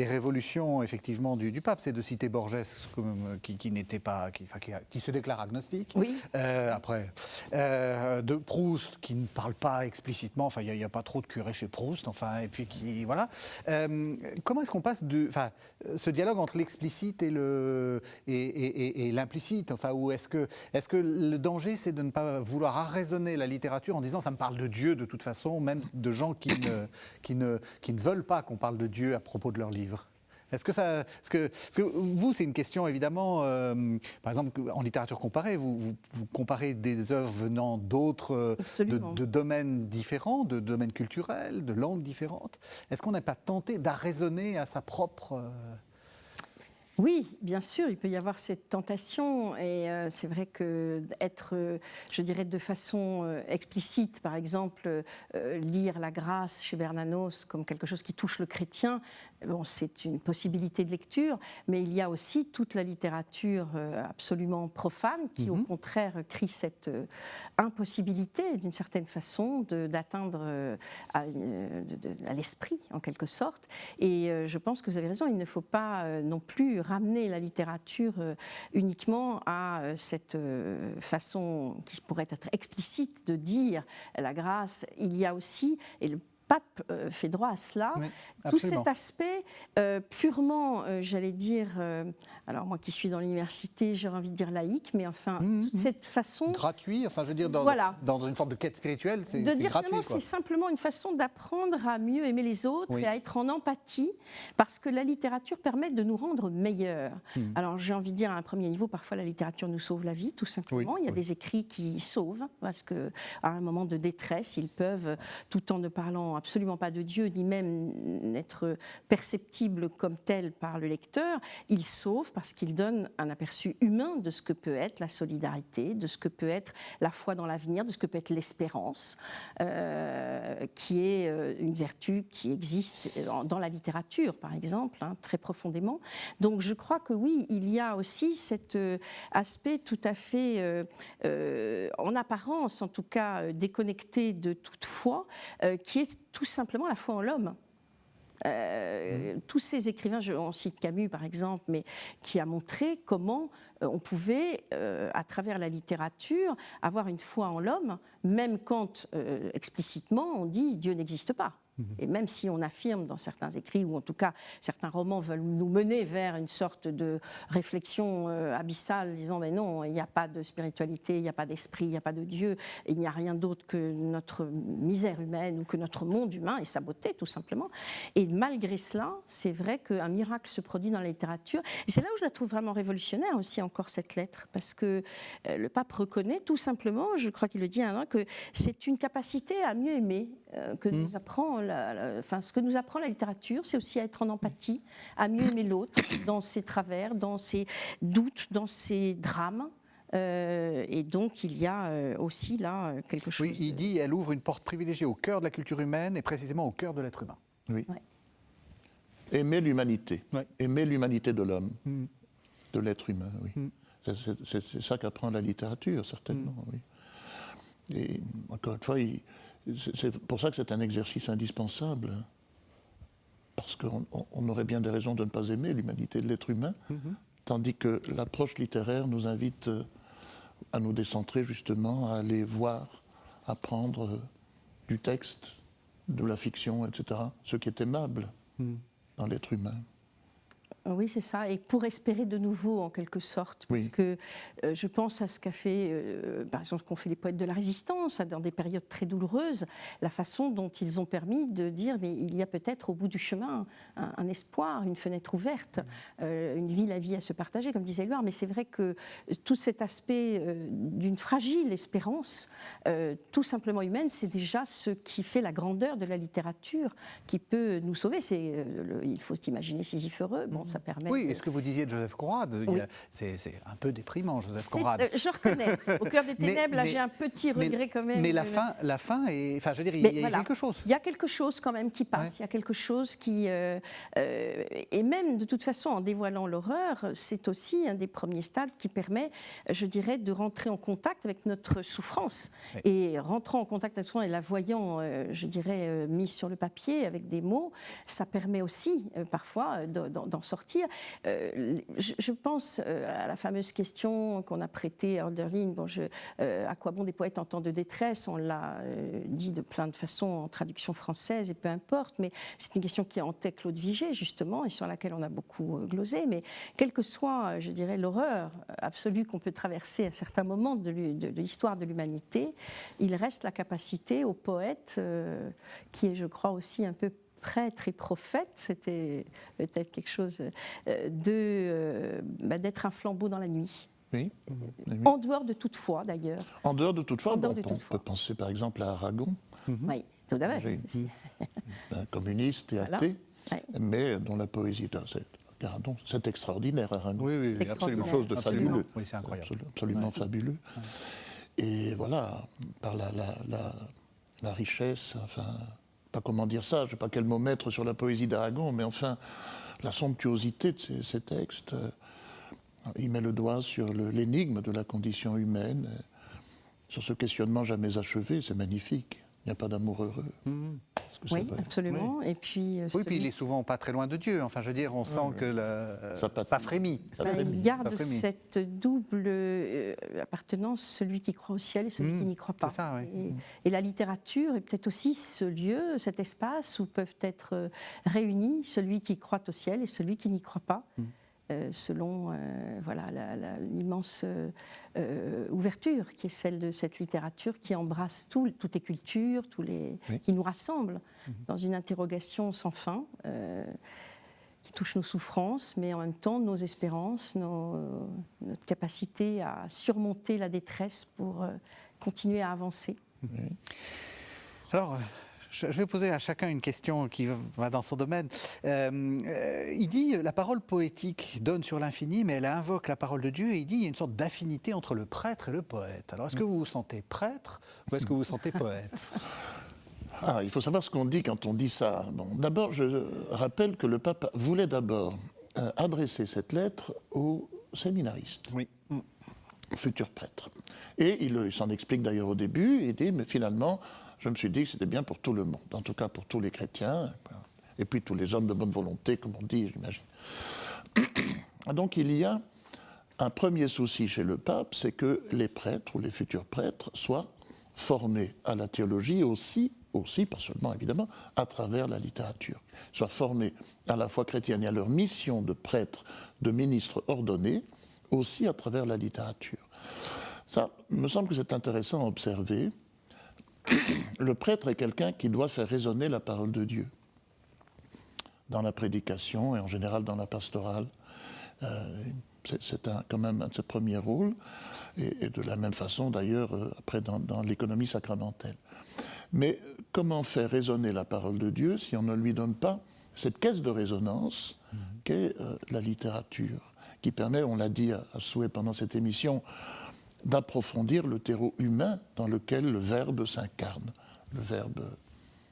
révolutions effectivement du pape, c'est de citer Borges qui n'était pas, qui se déclare agnostique. Oui. Après, de Proust qui ne parle pas explicitement. Enfin, il n'y a pas trop de curés chez Proust. Enfin, et puis qui voilà. Comment est-ce qu'on passe ce dialogue entre l'explicite et l'implicite. Enfin, ou est-ce que le danger, c'est de ne pas vouloir arraisonner la littérature en disant ça me parle de Dieu de toute façon, même de gens qui ne veulent pas qu'on parle de Dieu à propos de leurs livres. Est-ce que vous, c'est une question évidemment, par exemple en littérature comparée, vous comparez des œuvres venant d'autres, de domaines différents, de domaines culturels, de langues différentes. Est-ce qu'on n'est pas tenté d'arraisonner à sa propre... Oui, bien sûr, il peut y avoir cette tentation et c'est vrai qu'être, je dirais de façon explicite, par exemple, lire la grâce chez Bernanos comme quelque chose qui touche le chrétien, bon, c'est une possibilité de lecture, mais il y a aussi toute la littérature absolument profane qui, au contraire, crie cette impossibilité, d'une certaine façon, d'atteindre à l'esprit, en quelque sorte. Et je pense que vous avez raison, il ne faut pas non plus ramener la littérature uniquement à cette façon qui pourrait être explicite de dire la grâce. Il y a aussi, et le pape fait droit à cela, oui, tout cet aspect purement, j'allais dire, alors moi qui suis dans l'université, j'aurais envie de dire laïque, mais enfin, toute cette façon... Gratuit, enfin je veux dire, voilà, dans une sorte de quête spirituelle, c'est gratuit. De dire gratuit, finalement, c'est simplement une façon d'apprendre à mieux aimer les autres et à être en empathie, parce que la littérature permet de nous rendre meilleurs. Alors j'ai envie de dire, à un premier niveau, parfois la littérature nous sauve la vie, tout simplement. Il y a des écrits qui sauvent, parce qu'à un moment de détresse, ils peuvent, tout en ne parlant absolument pas de Dieu, ni même n'être perceptible comme tel par le lecteur, il sauve parce qu'il donne un aperçu humain de ce que peut être la solidarité, de ce que peut être la foi dans l'avenir, de ce que peut être l'espérance, qui est une vertu qui existe dans la littérature, par exemple, très profondément. Donc je crois que oui, il y a aussi cet aspect tout à fait, en apparence en tout cas, déconnecté de toute foi, qui est tout simplement la foi en l'homme. Tous ces écrivains, on cite Camus par exemple, mais qui a montré comment on pouvait, à travers la littérature, avoir une foi en l'homme, même quand explicitement on dit Dieu n'existe pas. Et même si on affirme dans certains écrits, ou en tout cas certains romans veulent nous mener vers une sorte de réflexion abyssale, disant mais non, il n'y a pas de spiritualité, il n'y a pas d'esprit, il n'y a pas de Dieu, il n'y a rien d'autre que notre misère humaine ou que notre monde humain et sa beauté tout simplement. Et malgré cela, c'est vrai qu'un miracle se produit dans la littérature. Et c'est là où je la trouve vraiment révolutionnaire aussi encore cette lettre, parce que le pape reconnaît tout simplement, je crois qu'il le dit que c'est une capacité à mieux aimer que nous apprend ce que nous apprend la littérature, c'est aussi à être en empathie, à mieux aimer l'autre dans ses travers, dans ses doutes, dans ses drames. Et donc il y a aussi là quelque chose. Oui, il dit elle ouvre une porte privilégiée au cœur de la culture humaine et précisément au cœur de l'être humain. Oui. Ouais. Aimer l'humanité, aimer l'humanité de l'homme, de l'être humain. Oui. C'est ça qu'apprend la littérature, certainement. Oui. Et encore une fois, c'est pour ça que c'est un exercice indispensable, parce qu'on aurait bien des raisons de ne pas aimer l'humanité de l'être humain, tandis que l'approche littéraire nous invite à nous décentrer justement, à aller voir apprendre du texte, de la fiction, etc., ce qui est aimable dans l'être humain. Oui, c'est ça. Et pour espérer de nouveau, en quelque sorte, parce que je pense à ce qu'a fait, par exemple, qu'ont fait les poètes de la Résistance, dans des périodes très douloureuses, la façon dont ils ont permis de dire, mais il y a peut-être au bout du chemin un espoir, une fenêtre ouverte, une vie, la vie à se partager, comme disait Éluard. Mais c'est vrai que tout cet aspect d'une fragile espérance, tout simplement humaine, c'est déjà ce qui fait la grandeur de la littérature, qui peut nous sauver. Il faut imaginer Sisyphe heureux. Bon, ça permet. Oui, et ce que vous disiez de Joseph Conrad, c'est un peu déprimant, Joseph Conrad. Je reconnais. Au cœur des ténèbres, là, j'ai un petit regret quand même. Mais la fin est. Enfin, je veux dire, il y a quelque chose. Il y a quelque chose quand même qui passe. Il y a quelque chose qui. Et même, de toute façon, en dévoilant l'horreur, c'est aussi un des premiers stades qui permet, je dirais, de rentrer en contact avec notre souffrance. Oui. Et rentrant en contact avec notre souffrance et la voyant, je dirais, mise sur le papier avec des mots, ça permet aussi, parfois, d'en sortir. Je pense à la fameuse question qu'on a prêtée à Hölderlin, à quoi bon des poètes en temps de détresse? On l'a dit de plein de façons en traduction française, et peu importe, mais c'est une question qui hantait Claude Vigée, justement, et sur laquelle on a beaucoup glosé. Mais quelle que soit, je dirais, l'horreur absolue qu'on peut traverser à certains moments de l'histoire de l'humanité, il reste la capacité au poète, qui est, je crois, aussi un peu prêtre et prophète, c'était peut-être quelque chose d'être un flambeau dans la nuit. Oui. En dehors de toute foi, d'ailleurs. En dehors de toute foi, on peut penser par exemple à Aragon. Oui, tout à fait. Un communiste et athée, mais dont la poésie, c'est extraordinaire, Aragon. Oui, absolument. Quelque chose de fabuleux. Oui, c'est incroyable. Absolument fabuleux. Et voilà, par la richesse, enfin... pas comment dire ça, je ne sais pas quel mot mettre sur la poésie d'Aragon, mais enfin, la somptuosité de ces textes, il met le doigt sur l'énigme de la condition humaine, sur ce questionnement jamais achevé, c'est magnifique. Il n'y a pas d'amour heureux. Oui, absolument. Oui. Et puis, puis il est souvent pas très loin de Dieu. Enfin, je veux dire, on sent que ça frémit. Il garde cette double appartenance, celui qui croit au ciel et celui qui n'y croit pas. C'est ça, oui. Et la littérature est peut-être aussi ce lieu, cet espace où peuvent être réunis celui qui croit au ciel et celui qui n'y croit pas. Selon l'immense ouverture qui est celle de cette littérature qui embrasse toutes les cultures, qui nous rassemble dans une interrogation sans fin, qui touche nos souffrances, mais en même temps nos espérances, notre capacité à surmonter la détresse pour continuer à avancer. Alors, je vais poser à chacun une question qui va dans son domaine. Il dit la parole poétique donne sur l'infini, mais elle invoque la parole de Dieu. Et il dit il y a une sorte d'affinité entre le prêtre et le poète. Alors, est-ce que vous vous sentez prêtre ou est-ce que vous vous sentez poète? Il faut savoir ce qu'on dit quand on dit ça. Bon, d'abord, je rappelle que le pape voulait d'abord adresser cette lettre aux séminaristes. Oui. Futurs prêtres. Et il s'en explique d'ailleurs au début. Il dit, mais finalement, je me suis dit que c'était bien pour tout le monde, en tout cas pour tous les chrétiens, et puis tous les hommes de bonne volonté, comme on dit, j'imagine. Donc il y a un premier souci chez le pape, c'est que les prêtres ou les futurs prêtres soient formés à la théologie aussi, pas seulement évidemment, à travers la littérature. Soient formés à la foi chrétienne et à leur mission de prêtre, de ministre ordonné, aussi à travers la littérature. Ça me semble que c'est intéressant à observer. Le prêtre est quelqu'un qui doit faire résonner la parole de Dieu dans la prédication et en général dans la pastorale. C'est quand même un de ses premiers rôles, et de la même façon d'ailleurs après dans l'économie sacramentelle. Mais comment faire résonner la parole de Dieu si on ne lui donne pas cette caisse de résonance qu'est la littérature, qui permet, on l'a dit à souhait pendant cette émission, d'approfondir le terreau humain dans lequel le Verbe s'incarne. Le Verbe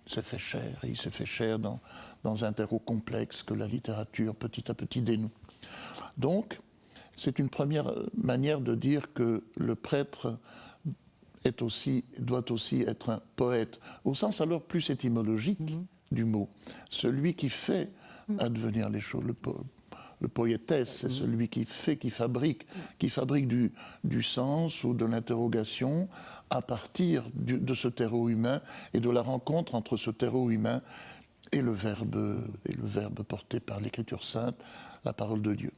s'est fait chair, et il s'est fait chair dans un terreau complexe que la littérature petit à petit dénoue. Donc, c'est une première manière de dire que le prêtre doit aussi être un poète, au sens alors plus étymologique du mot. Celui qui fait advenir les choses. Le poïétesse, c'est celui qui fabrique du sens ou de l'interrogation à partir de ce terreau humain et de la rencontre entre ce terreau humain et le verbe porté par l'Écriture sainte, la parole de Dieu.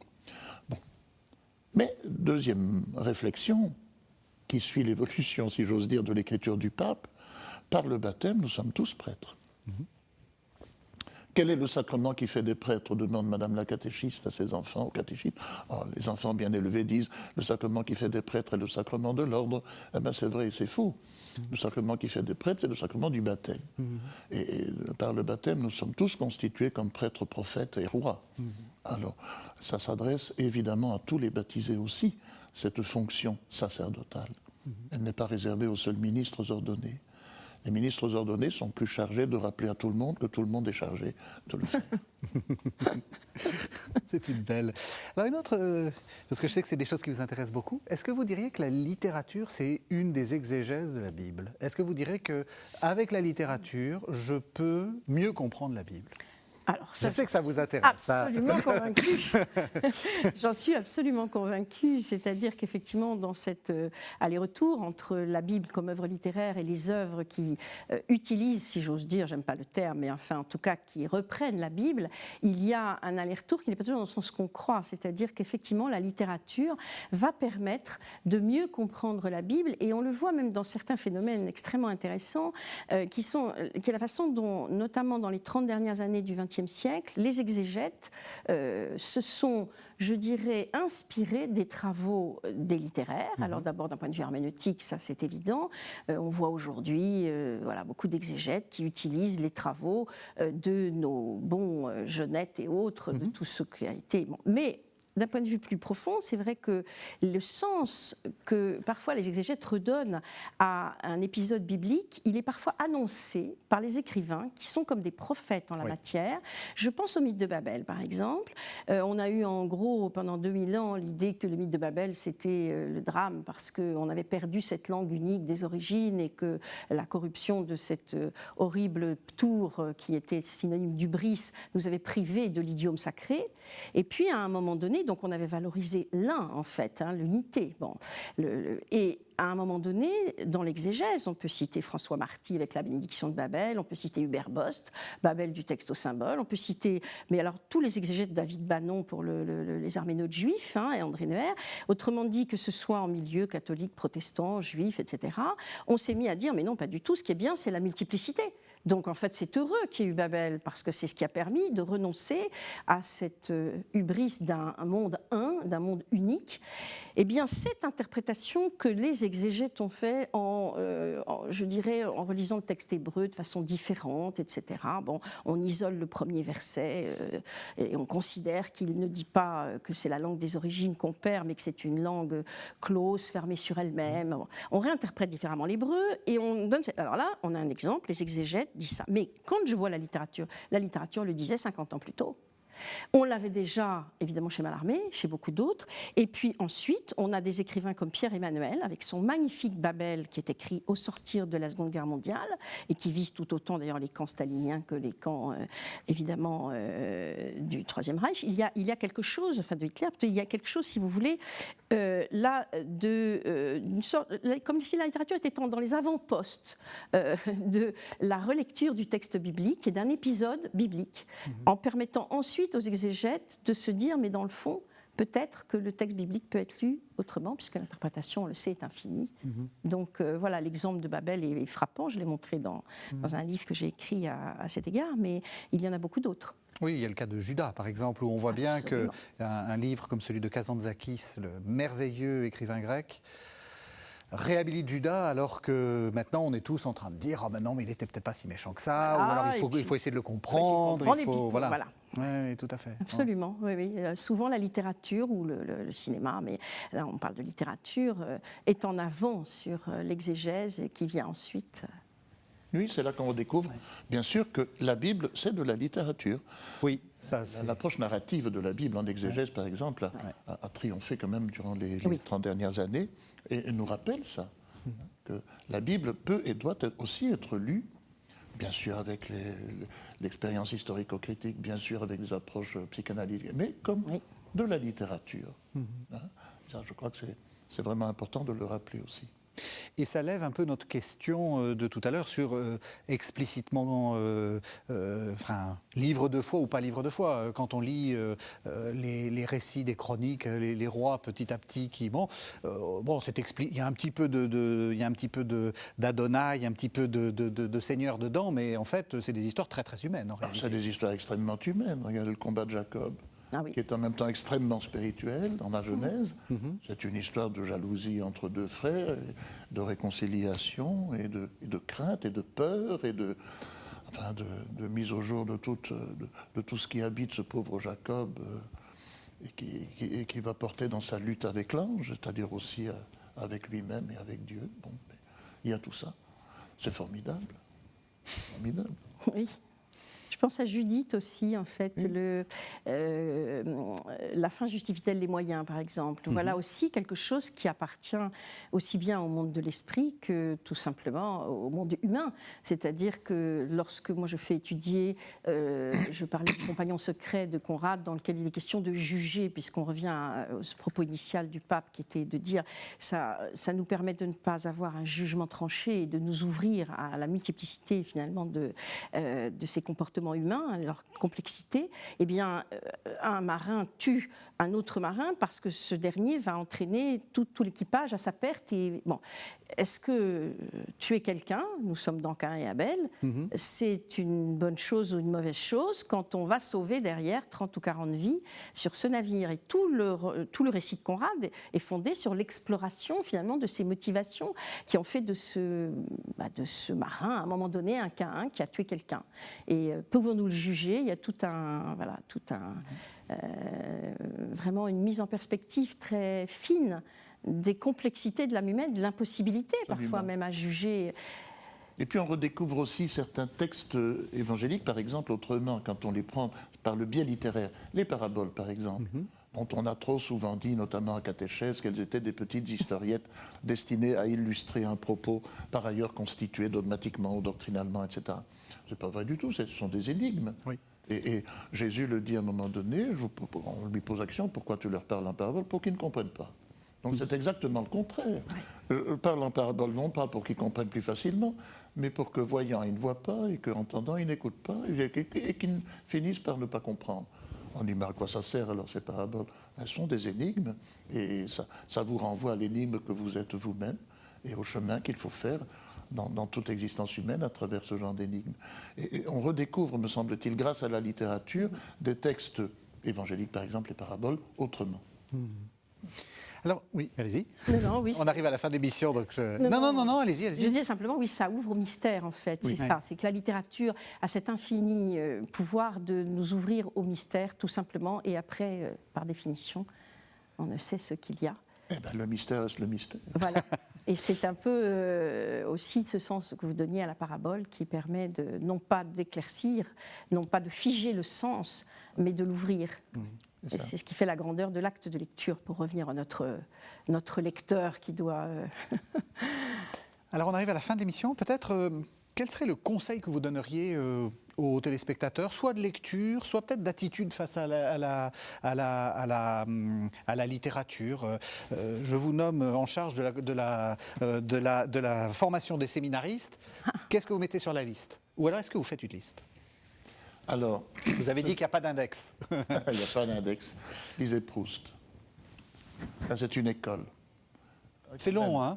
Bon. Mais deuxième réflexion, qui suit l'évolution, si j'ose dire, de l'écriture du pape, par le baptême, nous sommes tous prêtres. Quel est le sacrement qui fait des prêtres, demande Madame la catéchiste à ses enfants, au catéchisme. Oh, les enfants bien élevés disent, le sacrement qui fait des prêtres est le sacrement de l'ordre. Eh bien c'est vrai et c'est faux. Le sacrement qui fait des prêtres, c'est le sacrement du baptême. Et par le baptême, nous sommes tous constitués comme prêtres, prophètes et rois. Alors, ça s'adresse évidemment à tous les baptisés aussi, cette fonction sacerdotale. Elle n'est pas réservée aux seuls ministres ordonnés. Les ministres ordonnés sont plus chargés de rappeler à tout le monde que tout le monde est chargé de le faire. C'est une belle. Alors une autre, parce que je sais que c'est des choses qui vous intéressent beaucoup, est-ce que vous diriez que la littérature, c'est une des exégèses de la Bible? Est-ce que vous diriez qu'avec la littérature, je peux mieux comprendre la Bible? Alors, ça, je sais que ça vous intéresse. Absolument convaincue. J'en suis absolument convaincue. C'est-à-dire qu'effectivement, dans cet aller-retour entre la Bible comme œuvre littéraire et les œuvres qui utilisent, si j'ose dire, j'aime pas le terme, mais enfin, en tout cas, qui reprennent la Bible, il y a un aller-retour qui n'est pas toujours dans le sens qu'on croit. C'est-à-dire qu'effectivement, la littérature va permettre de mieux comprendre la Bible. Et on le voit même dans certains phénomènes extrêmement intéressants, qui est la façon dont, notamment dans les 30 dernières années du XXe siècle, les exégètes se sont, je dirais, inspirés des travaux des littéraires. Alors d'abord d'un point de vue herméneutique, ça c'est évident. On voit aujourd'hui beaucoup d'exégètes qui utilisent les travaux de nos bons Genette et autres, de tout ce qui a été... Bon. Mais d'un point de vue plus profond, c'est vrai que le sens que parfois les exégètes redonnent à un épisode biblique, il est parfois annoncé par les écrivains qui sont comme des prophètes en la matière. Je pense au mythe de Babel, par exemple. On a eu en gros, pendant 2000 ans, l'idée que le mythe de Babel, c'était le drame parce qu'on avait perdu cette langue unique des origines et que la corruption de cette horrible tour qui était synonyme d'hubris nous avait privés de l'idiome sacré. Et puis, à un moment donné, donc on avait valorisé l'un, en fait, l'unité. Bon, et à un moment donné, dans l'exégèse, on peut citer François Marty avec la bénédiction de Babel, on peut citer Hubert Bost, Babel du texte au symbole, on peut citer, mais alors tous les exégètes, David Bannon pour les herméneutes juifs, et André Neuer, autrement dit que ce soit en milieu catholique, protestant, juif, etc., on s'est mis à dire, mais non, pas du tout, ce qui est bien, c'est la multiplicité. Donc en fait, c'est heureux qu'il y ait eu Babel, parce que c'est ce qui a permis de renoncer à cette hubris d'un monde d'un monde unique. Eh bien, cette interprétation que les exégètes ont fait je dirais, en relisant le texte hébreu de façon différente, etc. Bon, on isole le premier verset et on considère qu'il ne dit pas que c'est la langue des origines qu'on perd, mais que c'est une langue close, fermée sur elle-même. On réinterprète différemment l'hébreu et on donne... Alors là, on a un exemple, les exégètes disent ça. Mais quand je vois la littérature le disait 50 ans plus tôt. On l'avait déjà, évidemment, chez Mallarmé, chez beaucoup d'autres. Et puis ensuite, on a des écrivains comme Pierre Emmanuel, avec son magnifique Babel, qui est écrit au sortir de la Seconde Guerre mondiale, et qui vise tout autant, d'ailleurs, les camps staliniens que les camps, évidemment, du Troisième Reich. Il y a quelque chose, enfin de Hitler, il y a quelque chose, si vous voulez, là, d'une sorte, comme si la littérature était dans les avant-postes de la relecture du texte biblique et d'un épisode biblique, en permettant ensuite aux exégètes de se dire, mais dans le fond, peut-être que le texte biblique peut être lu autrement, puisque l'interprétation, on le sait, est infinie. Donc voilà, l'exemple de Babel est frappant, je l'ai montré dans un livre que j'ai écrit à cet égard, mais il y en a beaucoup d'autres. Oui, il y a le cas de Judas, par exemple, où on voit bien qu'un livre comme celui de Kazantzakis, le merveilleux écrivain grec, réhabilite Judas, alors que maintenant on est tous en train de dire « Ah ben non, mais il était peut-être pas si méchant que ça », ou alors il faut essayer de le comprendre. Voilà. Oui, tout à fait. Absolument, oui. Souvent la littérature ou le cinéma, mais là on parle de littérature, est en avant sur l'exégèse et qui vient ensuite... Oui, c'est là qu'on découvre, bien sûr, que la Bible, c'est de la littérature. Oui, ça c'est... L'approche narrative de la Bible en exégèse, par exemple, a triomphé quand même durant les 30 dernières années et nous rappelle ça, que la Bible peut et doit aussi être lue bien sûr avec l'expérience historico-critique, bien sûr avec des approches psychanalytiques, mais comme de la littérature. Hein. Ça, je crois que c'est vraiment important de le rappeler aussi. Et ça lève un peu notre question de tout à l'heure sur explicitement livre de foi ou pas livre de foi. Quand on lit les récits des chroniques, les rois petit à petit qui il y a un petit peu d'Adonai, il y a un petit peu de Seigneur dedans, mais en fait c'est des histoires très très humaines. C'est des histoires extrêmement humaines. Regardez le combat de Jacob. Qui est en même temps extrêmement spirituel dans la Genèse. C'est une histoire de jalousie entre deux frères, de réconciliation et de crainte et de peur et de mise au jour de tout ce qui habite ce pauvre Jacob et qui va porter dans sa lutte avec l'ange, c'est-à-dire aussi avec lui-même et avec Dieu. Bon, il y a tout ça. C'est formidable. Formidable. Oui. Je pense à Judith aussi, en fait. La fin justifie-t-elle les moyens, par exemple. Voilà aussi quelque chose qui appartient aussi bien au monde de l'esprit que tout simplement au monde humain. C'est-à-dire que lorsque moi je fais étudier, je parlais du compagnon secret de Conrad, dans lequel il est question de juger, puisqu'on revient au propos initial du pape, qui était de dire ça nous permet de ne pas avoir un jugement tranché et de nous ouvrir à la multiplicité finalement de ces comportements humains, leur complexité. Eh bien, un marin tue un autre marin parce que ce dernier va entraîner tout l'équipage à sa perte. Et bon, est-ce que tuer quelqu'un, nous sommes dans Caïn et Abel, c'est une bonne chose ou une mauvaise chose quand on va sauver derrière 30 ou 40 vies sur ce navire? Et tout le récit de Conrad est fondé sur l'exploration finalement de ces motivations qui ont fait de ce marin à un moment donné un Caïn qui a tué quelqu'un. Et pouvons-nous le juger? Il y a vraiment une mise en perspective très fine des complexités de l'âme humaine, de l'impossibilité parfois même à juger. Et puis on redécouvre aussi certains textes évangéliques, par exemple, autrement, quand on les prend par le biais littéraire. Les paraboles, par exemple, dont on a trop souvent dit, notamment à catéchèse, qu'elles étaient des petites historiettes destinées à illustrer un propos, par ailleurs constitué dogmatiquement ou doctrinalement, etc. C'est pas vrai du tout, ce sont des énigmes. Oui. Et Jésus le dit à un moment donné, on lui pose action, pourquoi tu leur parles en parabole? Pour qu'ils ne comprennent pas. Donc c'est exactement le contraire. Je parle en parabole non pas pour qu'ils comprennent plus facilement, mais pour que voyant, ils ne voient pas, et qu'entendant, ils n'écoutent pas, et qu'ils finissent par ne pas comprendre. On dit, mais à quoi ça sert alors ces paraboles? Elles sont des énigmes, et ça vous renvoie à l'énigme que vous êtes vous-même, et au chemin qu'il faut faire dans toute existence humaine à travers ce genre d'énigmes. Et on redécouvre, me semble-t-il, grâce à la littérature, des textes évangéliques, par exemple, les paraboles, autrement. Alors, oui, allez-y. Oui, on arrive à la fin de l'émission, donc Non, allez-y. Je disais simplement, oui, ça ouvre au mystère, en fait. Oui. C'est ça, c'est que la littérature a cet infini pouvoir de nous ouvrir au mystère, tout simplement, et après, par définition, on ne sait ce qu'il y a. Eh bien, le mystère reste le mystère. Voilà. Et c'est un peu aussi ce sens que vous donniez à la parabole qui permet non pas d'éclaircir, non pas de figer le sens, mais de l'ouvrir. C'est ce qui fait la grandeur de l'acte de lecture, pour revenir à notre lecteur qui doit... Alors on arrive à la fin de l'émission. Peut-être, quel serait le conseil que vous donneriez aux téléspectateurs, soit de lecture, soit peut-être d'attitude face à la littérature? Je vous nomme en charge de la formation des séminaristes. Qu'est-ce que vous mettez sur la liste? Ou alors est-ce que vous faites une liste? Alors, vous avez dit qu'il n'y a pas d'index. Il n'y a pas d'index. Lisez Proust. Ça, c'est une école. C'est long, hein?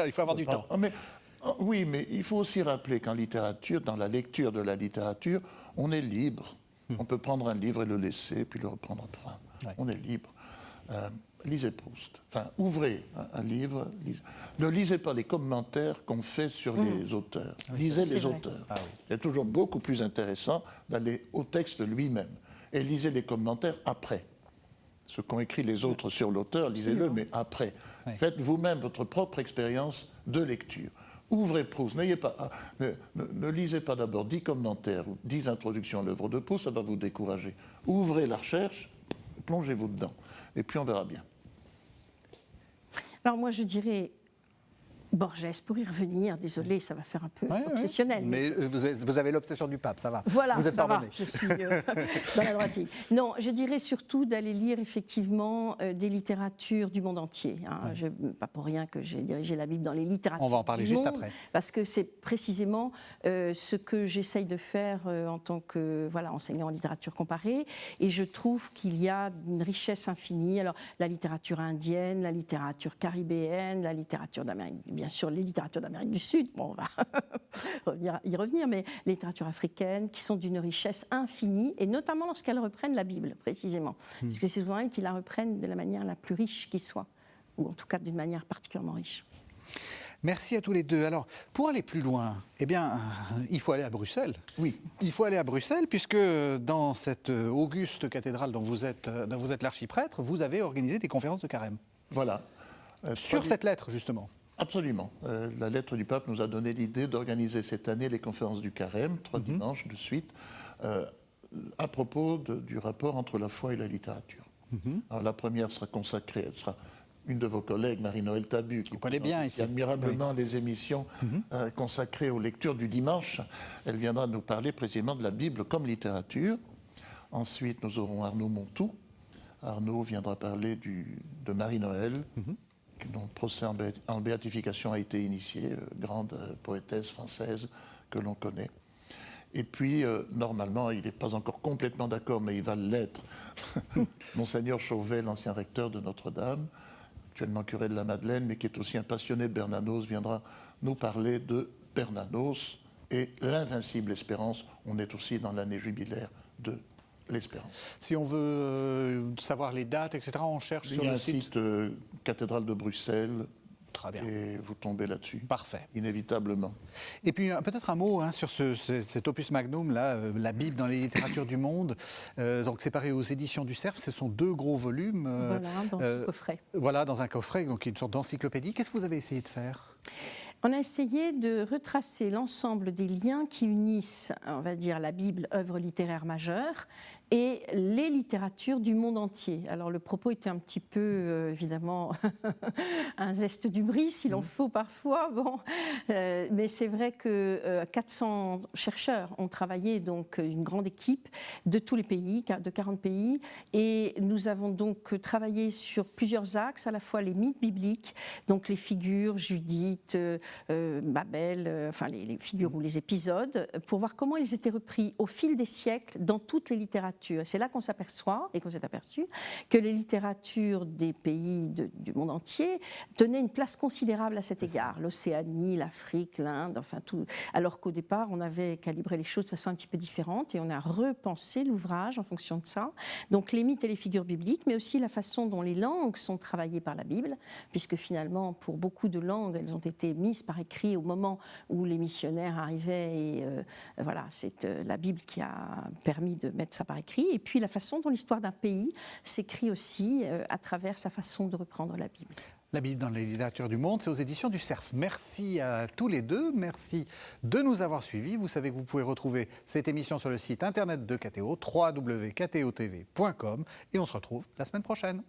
Il faut avoir du temps. Oui, mais il faut aussi rappeler qu'en littérature, dans la lecture de la littérature, on est libre. On peut prendre un livre et le laisser, puis le reprendre après. On est libre. Lisez Proust. Enfin, ouvrez un livre. Ne lisez pas les commentaires qu'on fait sur les auteurs. Lisez les auteurs. C'est toujours beaucoup plus intéressant d'aller au texte lui-même. Et lisez les commentaires après. Ce qu'ont écrit les autres sur l'auteur, lisez-le, mais après. Faites vous-même votre propre expérience de lecture. Ouvrez Proust. Ne lisez pas d'abord 10 commentaires ou 10 introductions à l'œuvre de Proust, ça va vous décourager. Ouvrez la recherche, plongez-vous dedans. Et puis on verra bien. Alors moi je dirais, Borges, pour y revenir, désolé, ça va faire un peu Ouais, obsessionnel. Mais vous avez l'obsession du pape, ça va. Voilà, vous êtes ça pardonné. va, je suis dans la droite ligne. Non, je dirais surtout d'aller lire effectivement des littératures du monde entier. Hein. Pas pour rien que j'ai dirigé la Bible dans les littératures. On va en parler du juste monde, après. Parce que c'est précisément ce que j'essaye de faire en tant que enseignant en littérature comparée. Et je trouve qu'il y a une richesse infinie. Alors, la littérature indienne, la littérature caribéenne, la littérature d'Amérique, bien sûr, les littératures d'Amérique du Sud, bon, on va y revenir, mais les littératures africaines qui sont d'une richesse infinie, et notamment lorsqu'elles reprennent la Bible, précisément. Parce que c'est souvent elles qui la reprennent de la manière la plus riche qui soit, ou en tout cas d'une manière particulièrement riche. Merci à tous les deux. Alors, pour aller plus loin, eh bien, il faut aller à Bruxelles. Oui. Il faut aller à Bruxelles, puisque dans cette auguste cathédrale dont vous êtes l'archiprêtre, vous avez organisé des conférences de carême. Voilà. Sur cette lettre, justement. Absolument. La lettre du pape nous a donné l'idée d'organiser cette année les conférences du carême, 3 dimanches de suite, à propos du rapport entre la foi et la littérature. Alors, la première sera consacrée, elle sera une de vos collègues, Marie-Noël Tabu, qui connaît bien ici. admirablement les émissions consacrées aux lectures du dimanche. Elle viendra nous parler précisément de la Bible comme littérature. Ensuite, nous aurons Arnaud Montou. Arnaud viendra parler de Marie-Noël, dont le procès en béatification a été initié, grande poétesse française que l'on connaît. Et puis, normalement, il n'est pas encore complètement d'accord, mais il va l'être. Monseigneur Chauvet, l'ancien recteur de Notre-Dame, actuellement curé de la Madeleine, mais qui est aussi un passionné de Bernanos, viendra nous parler de Bernanos et l'invincible espérance. On est aussi dans l'année jubilaire de l'espérance. Si on veut savoir les dates, etc., on cherche sur Il y a le un site cathédrale de Bruxelles. Très bien. Et vous tombez là-dessus. Parfait. Inévitablement. Et puis peut-être un mot sur cet opus magnum, là, la Bible dans les littératures du monde, donc séparé aux éditions du Cerf. Ce sont 2 gros volumes. Voilà, dans un coffret. Voilà, dans un coffret, donc une sorte d'encyclopédie. Qu'est-ce que vous avez essayé de faire ? On a essayé de retracer l'ensemble des liens qui unissent, on va dire, la Bible, œuvre littéraire majeure, et les littératures du monde entier. Alors le propos était un petit peu, évidemment, un zeste d'hubris, s'il en faut parfois, bon. Mais c'est vrai que 400 chercheurs ont travaillé, donc une grande équipe de tous les pays, de 40 pays, et nous avons donc travaillé sur plusieurs axes, à la fois les mythes bibliques, donc les figures, Judith, Babel, enfin les figures ou les épisodes, pour voir comment ils étaient repris au fil des siècles dans toutes les littératures. C'est là qu'on s'aperçoit, et qu'on s'est aperçu, que les littératures des pays du monde entier tenaient une place considérable à cet égard. L'Océanie, l'Afrique, l'Inde, enfin tout. Alors qu'au départ, on avait calibré les choses de façon un petit peu différente et on a repensé l'ouvrage en fonction de ça. Donc les mythes et les figures bibliques, mais aussi la façon dont les langues sont travaillées par la Bible, puisque finalement, pour beaucoup de langues, elles ont été mises par écrit au moment où les missionnaires arrivaient. Et voilà, c'est la Bible qui a permis de mettre ça par écrit. Et puis la façon dont l'histoire d'un pays s'écrit aussi à travers sa façon de reprendre la Bible. La Bible dans les littératures du monde, c'est aux éditions du Cerf. Merci à tous les deux, merci de nous avoir suivis. Vous savez que vous pouvez retrouver cette émission sur le site internet de KTO, www.ktotv.com, et on se retrouve la semaine prochaine.